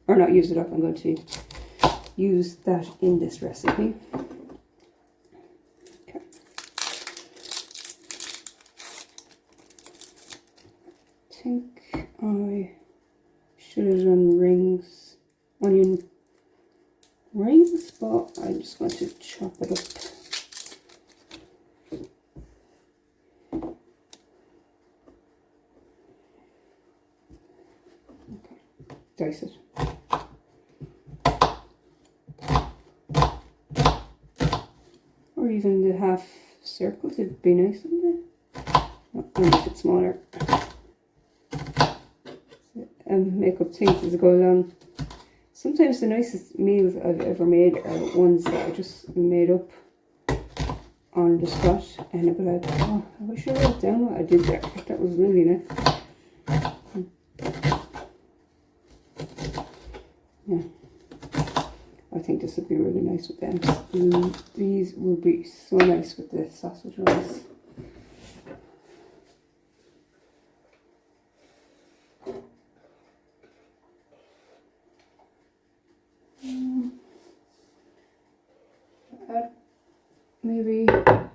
Or not use it up, I'm going to use that in this recipe. Okay. I think I should have done onion rings, but I'm just going to chop it up. Okay, dice it. Or even the half circles, it'd be nice, wouldn't it? make it smaller and make up things as I go along. Sometimes the nicest meals I've ever made are ones that I just made up on the spot, and I'd be like, oh, I wish I wrote down what I did there. That was really nice. Yeah, I think this would be really nice with them. These would be so nice with the sausage rolls. Add maybe a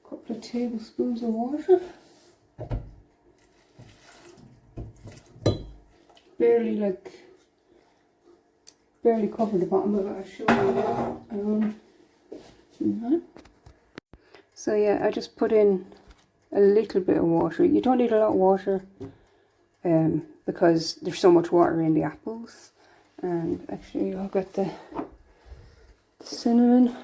couple of tablespoons of water. Barely cover the bottom of it. I'll show you. So yeah, I just put in a little bit of water. You don't need a lot of water because there's so much water in the apples. And actually I've got the cinnamon.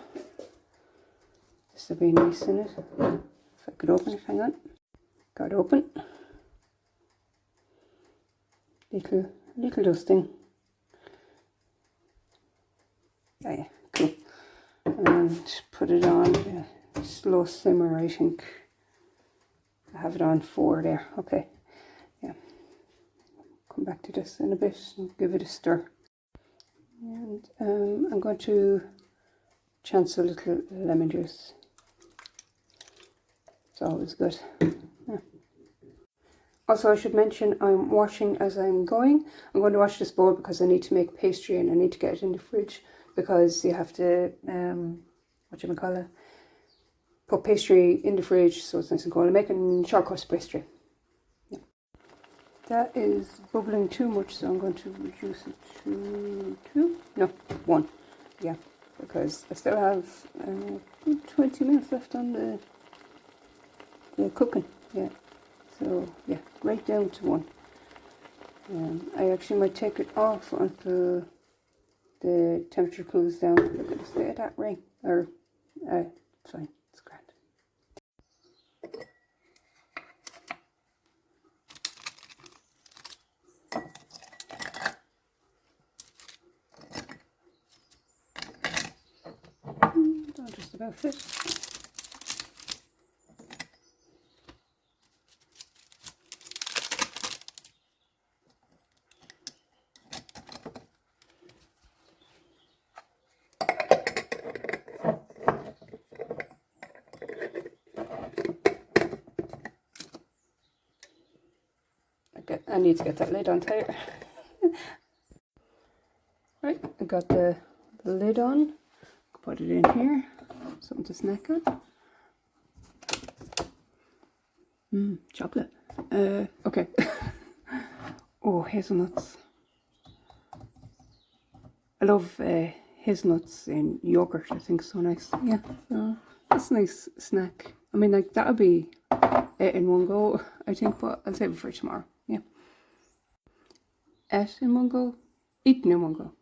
This will be nice in it. If I could open it, hang on. Got it open. Little dusting. Yeah, cool. And put it on a slow simmer, I think. I have it on 4 there. Okay. Yeah. Come back to this in a bit and give it a stir. And I'm going to chance a little lemon juice. It's always good. Yeah. Also, I should mention I'm washing as I'm going. I'm going to wash this bowl because I need to make pastry and I need to get it in the fridge because you have to, put pastry in the fridge so it's nice and cold. I'm making short crust pastry. Yeah. That is bubbling too much, so I'm going to reduce it to 2? No, 1. Yeah, because I still have 20 minutes left on the cooking. Yeah. So yeah, right down to 1. I actually might take it off until the temperature cools down. Look at the at that ring. Or it's fine, it's grand. That'll just about fit. I need to get that lid on tighter. Right, I got the lid on. Put it in here. Something to snack on. Chocolate. Okay. Oh, hazelnuts. I love hazelnuts in yogurt. I think it's so nice. Yeah, that's a nice snack. I mean, like that'll be it in one go, I think, but I'll save it for tomorrow. Yeah. Eat in one go. Eaten in one go.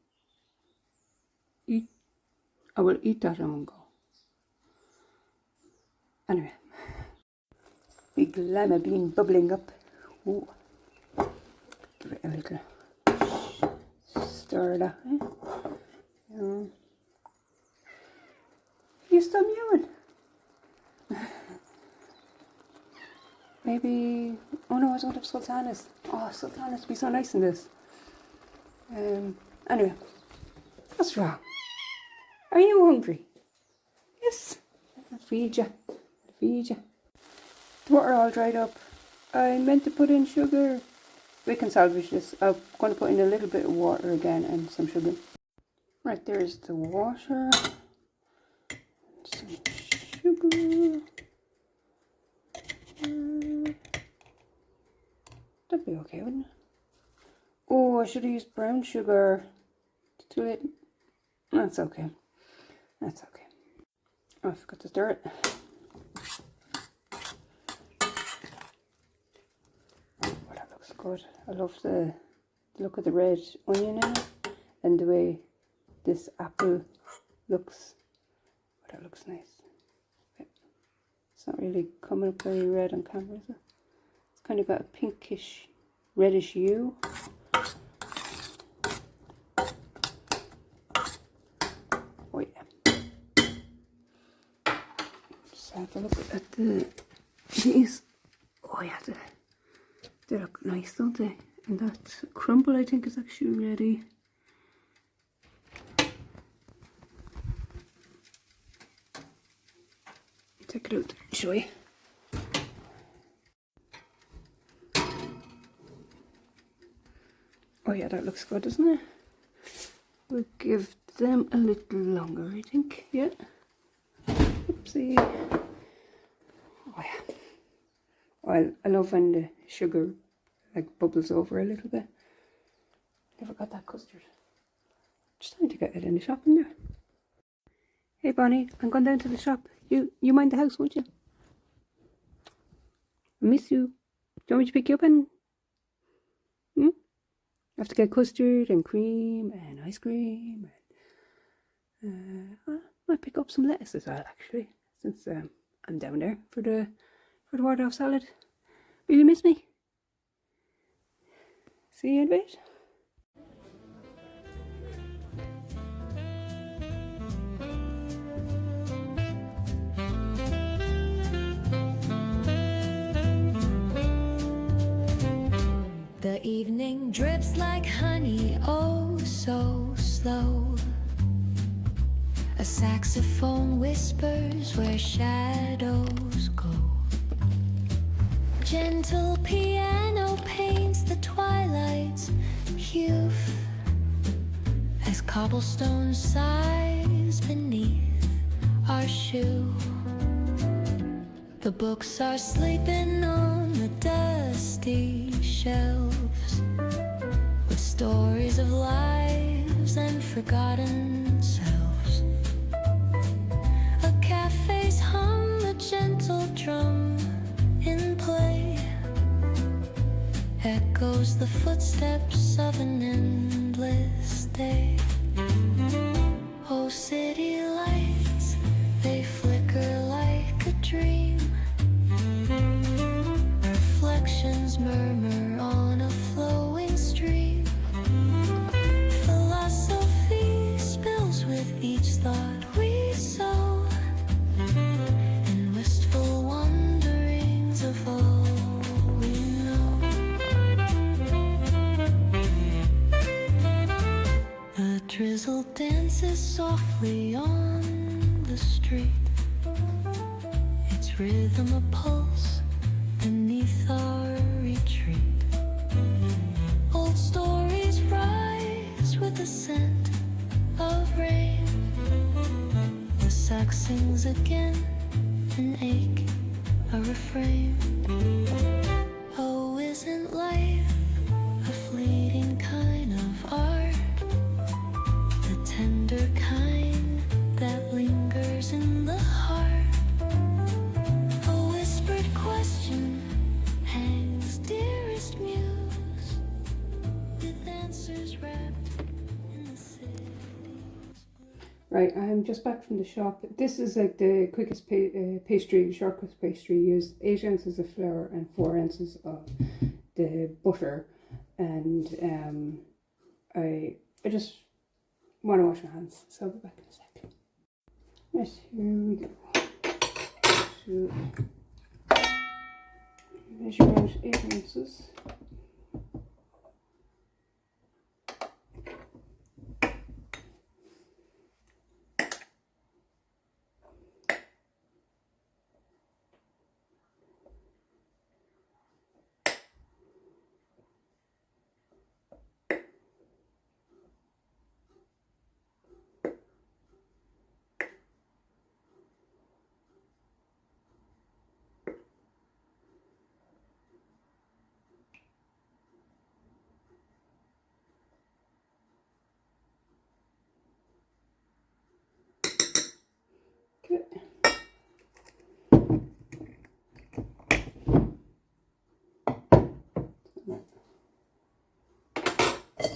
I will eat that in one go. Anyway. Big lima bean bubbling up. Ooh. Give it a little stir that. You still mewing? Maybe. Oh no, I don't have sultanas. Oh, sultanas would be so nice in this. Anyway, what's wrong? Are you hungry? Yes. I'll feed you. The water all dried up. I meant to put in sugar. We can salvage this. I'm going to put in a little bit of water again and some sugar. Right, there's the water. Some sugar. That'd be okay, wouldn't it? Oh, I should have used brown sugar. Too late. That's okay. That's okay. Oh, I forgot to stir it. Oh, that looks good. I love the look of the red onion in it and the way this apple looks. Oh, that looks nice. It's not really coming up very red on camera, is it? It's kind of got a pinkish, reddish hue. Oh yeah. Just have a look at these. Oh yeah, they look nice, don't they? And that crumble, I think, is actually ready. Take it out and show you. Oh yeah, that looks good, doesn't it? We'll give them a little longer, I think. Yeah. Oopsie. Oh yeah. Oh, I love when the sugar like bubbles over a little bit. Never got that custard. Just time to get it in the shop in there. Hey Bonnie, I'm going down to the shop. You mind the house, won't you? I miss you. Do you want me to pick you up and... I have to get custard and cream and ice cream. And, I might pick up some lettuce as well, actually, since I'm down there for the waldolf salad. Will you miss me? See you in a bit. The evening drips like honey, oh so slow. A saxophone whispers where shadows go. Gentle piano paints the twilight's hue as cobblestone sighs beneath our shoe. The books are sleeping on the dusty shelves with stories of lives and forgotten selves. A cafe's hum, a gentle drum in play, echoes the footsteps of an endless day. Oh, city lights, they flicker like a dream. Reflections murmur on a flowing stream. Philosophy spills with each thought we sow, and wistful wanderings of all we know. The drizzle dances softly on the street, its rhythm a pulse beneath our retreat. Old stories rise with the scent of rain. The sax sings again, an ache, a refrain. Oh, isn't life a fleeting kind of art? The tender kind that lingers in the heart. Question hangs dearest muse with answers wrapped in the city's blue. Right, I'm just back from the shop. This is like the quickest pastry, shortcut pastry. Use 8 ounces of flour and 4 ounces of the butter. And I just want to wash my hands, so I'll be back in a sec. Right, here we go. So, measure out 8 ounces.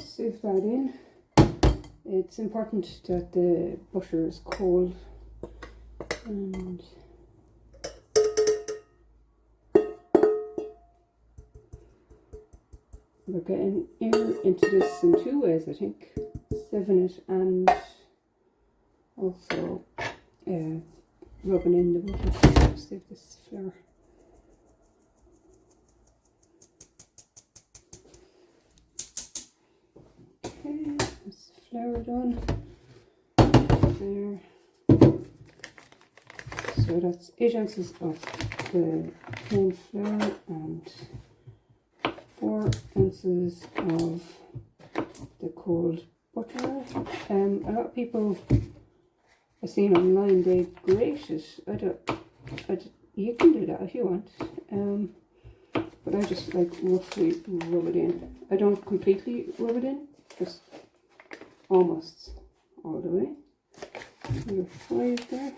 Sieve that in. It's important that the butter is cold, and we're getting air into this in two ways, I think. Sieving it and also rubbing in the butter. Save this flour. Okay, that's the flour done. There. So that's 8 ounces of the plain flour and 4 ounces of the cold butter. A lot of people I've seen online, they grate it. You can do that if you want. But I just like roughly rub it in. I don't completely rub it in, just almost all the way. Number 5 there.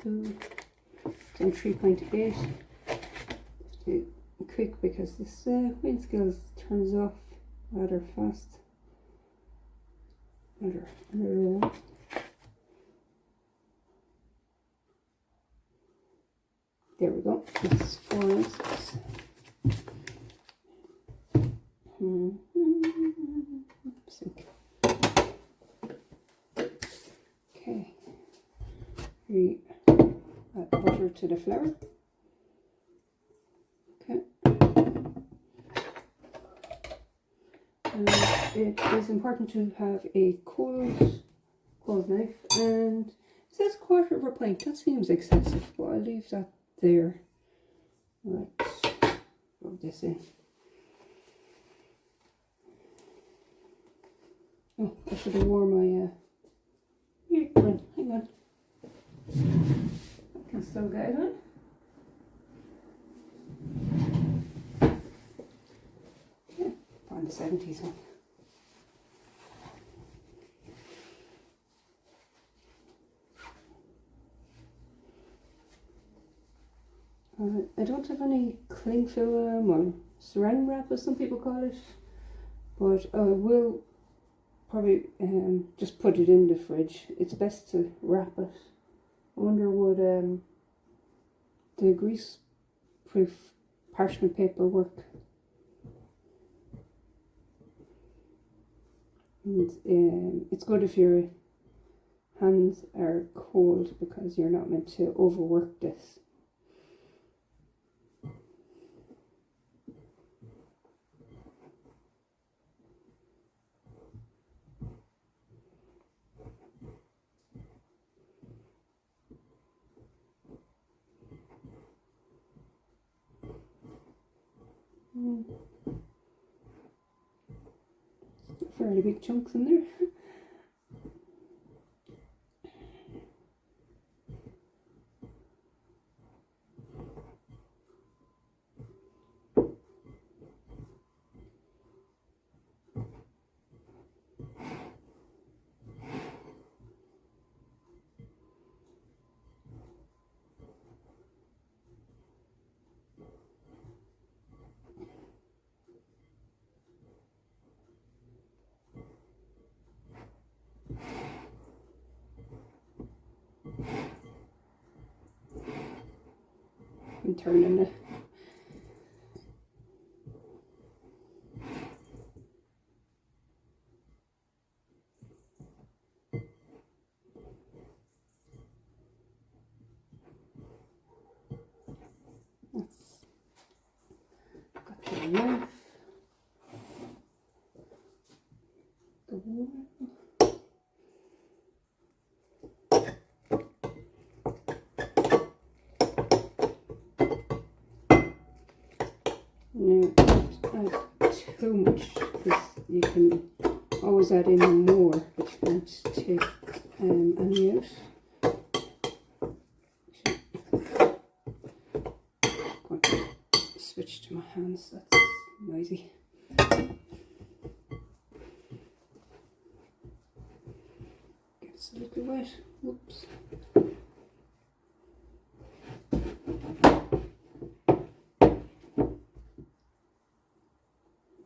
Two, and 3.8. Quick because this wind skills turns off rather fast. Another one. There we go. That's 4 ounces. Sink. Okay. We add butter to the flour. Okay. And it is important to have a cold knife, and it says 1/4 of a pint. That seems excessive, but I'll leave that there. Right, rub this in. Oh, I should have worn my here, hang on. I can still get it on. Yeah, on the 70s one. I don't have any cling film or saran wrap, as some people call it, but I will probably just put it in the fridge. It's best to wrap it. I wonder would the grease-proof parchment paper work? And it's good if your hands are cold because you're not meant to overwork this. Fairly big chunks in there. And turning it. Got the knife. The water. Now, don't add too much because you can always add in more, but you can't take any out. I'm going to switch to my hands, that's noisy. Gets a little wet. Whoops.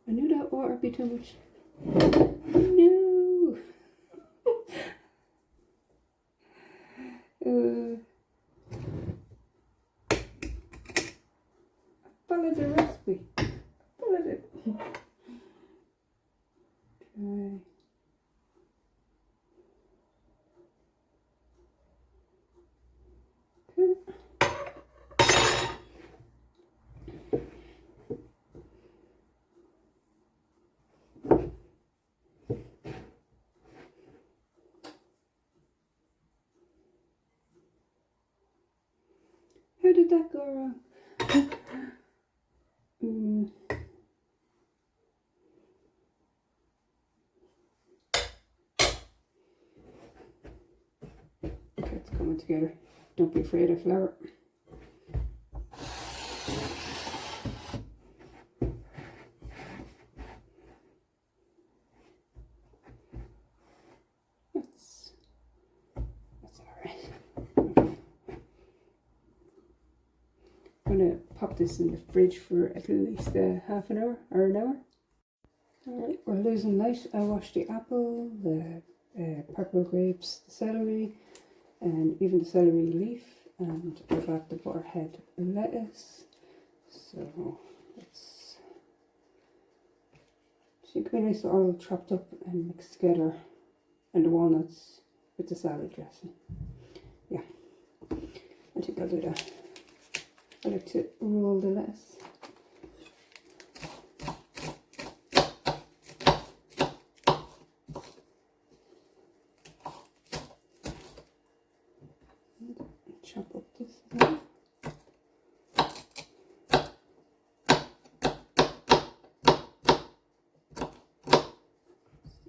I knew that water would be too much. No! Okay. How did that go wrong? Okay, it's coming together. Don't be afraid of flour. That's alright. Okay. I'm gonna pop this in the fridge for at least half an hour or an hour. Alright, we're losing light. I washed the apple, the purple grapes, the celery, and even the celery leaf, and I got the boarhead lettuce. So it's should be nice all chopped up and mixed together, and the walnuts with the salad dressing. Yeah, I think I'll do that. I like to roll the lettuce. Chop up this as well.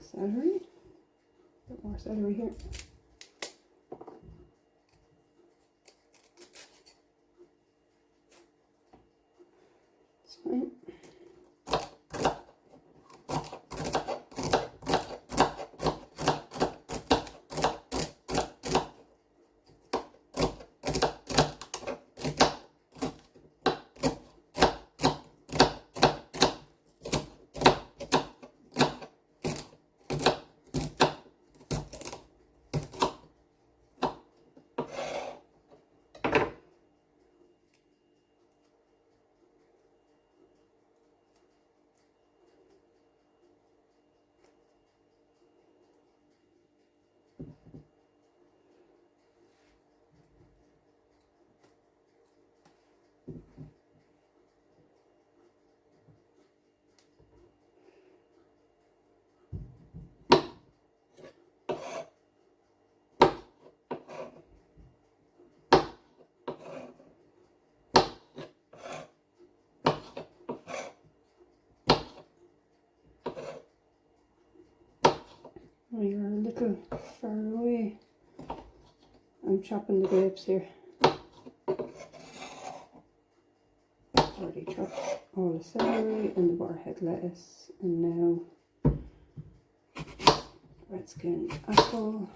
Celery. A bit more celery here. It's fine. Oh, you're a little far away. I'm chopping the grapes here. Already chopped all the celery and the boarhead lettuce, and now red skin apple.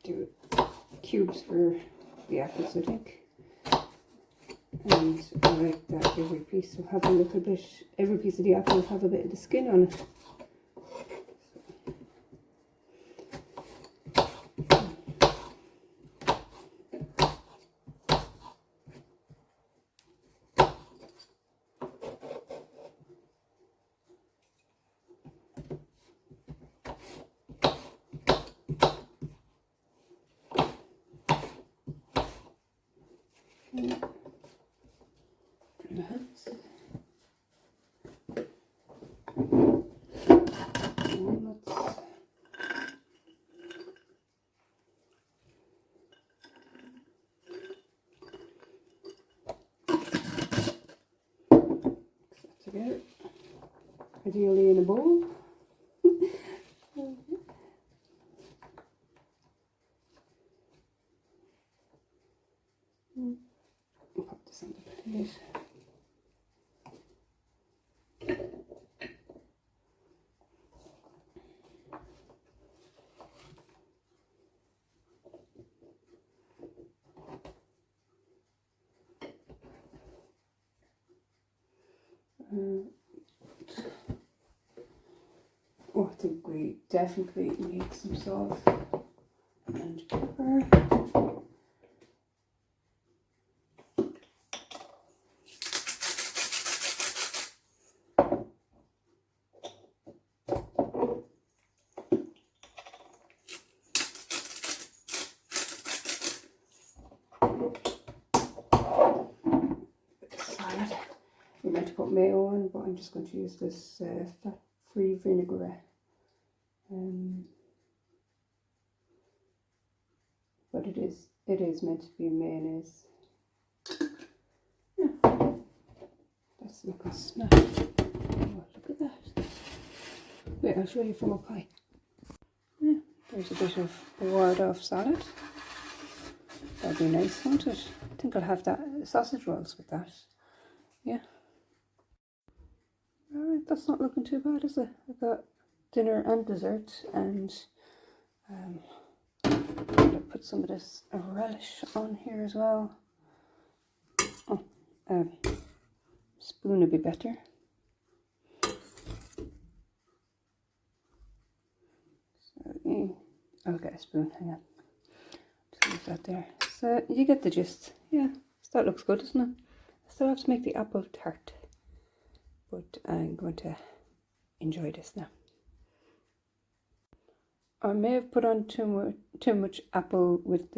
Do cubes for the apples, I think. And I like that every piece will have a little bit, every piece of the apple will have a bit of the skin on it. Together, ideally in a bowl. I'll pop this on the plate. Oh, I think we definitely need some salt and meant to put mayo on, but I'm just going to use this fat-free vinaigrette. But it is meant to be mayonnaise. Yeah, that's looking snap. Oh, look at that. Wait, I'll show you from up high. Yeah, there's a bit of waldolf salad. That'll be nice, won't it? I think I'll have that sausage rolls with that. Yeah. Alright, that's not looking too bad, is it? I've got dinner and dessert, and I'll put some of this relish on here as well. Oh, spoon would be better. So, I'll get a spoon, hang on. Just leave that there. So, you get the gist. Yeah, so that looks good, doesn't it? I still have to make the apple tart, but I'm going to enjoy this now. I may have put on too much apple with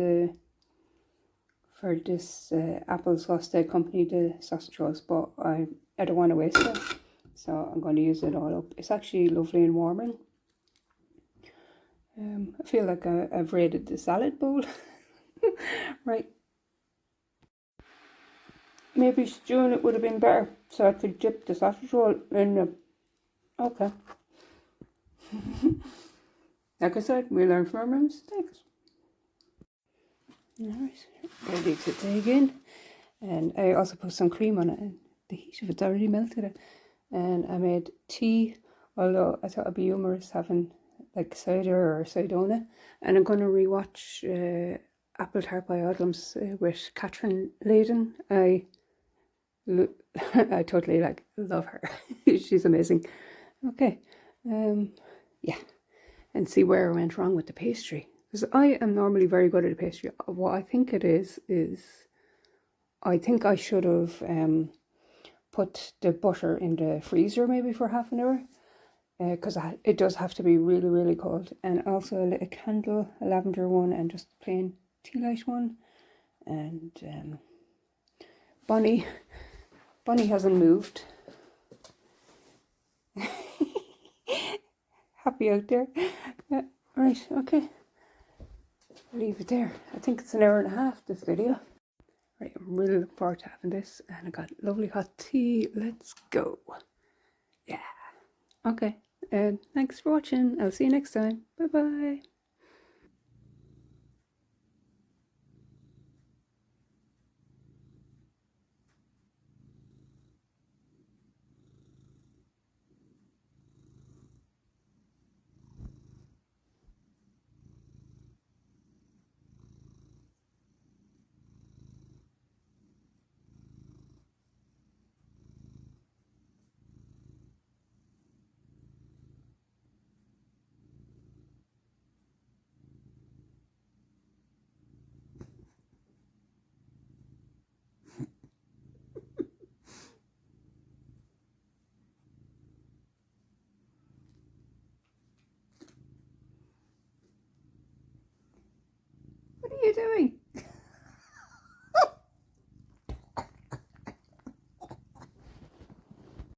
for this apple sauce to accompany the sausage rolls, but I don't want to waste it, so I'm going to use it all up. It's actually lovely and warming. I feel like I've raided the salad bowl. Right. Maybe stewing it would have been better, so I could dip the sausage roll in the... Okay. Like I said, we learn from our mistakes. Alright, ready to dig in. And I also put some cream on it, and the heat of it's already melted it. And I made tea, although I thought it'd be humorous having like cider or cidona. And I'm going to rewatch Apple Tart by Odlums with Catherine Leyden. I totally love her. She's amazing. Okay, yeah, and see where I went wrong with the pastry. Because I am normally very good at the pastry. What I think it is I think I should have put the butter in the freezer maybe for half an hour. Because it does have to be really, really cold. And also a little candle, a lavender one, and just a plain tea light one. And Bonnie hasn't moved. Happy out there. Yeah, right, okay. Leave it there. I think it's an hour and a half, this video. Right, I'm really looking forward to having this. And I got lovely hot tea. Let's go. Yeah. Okay. Thanks for watching. I'll see you next time. Bye bye.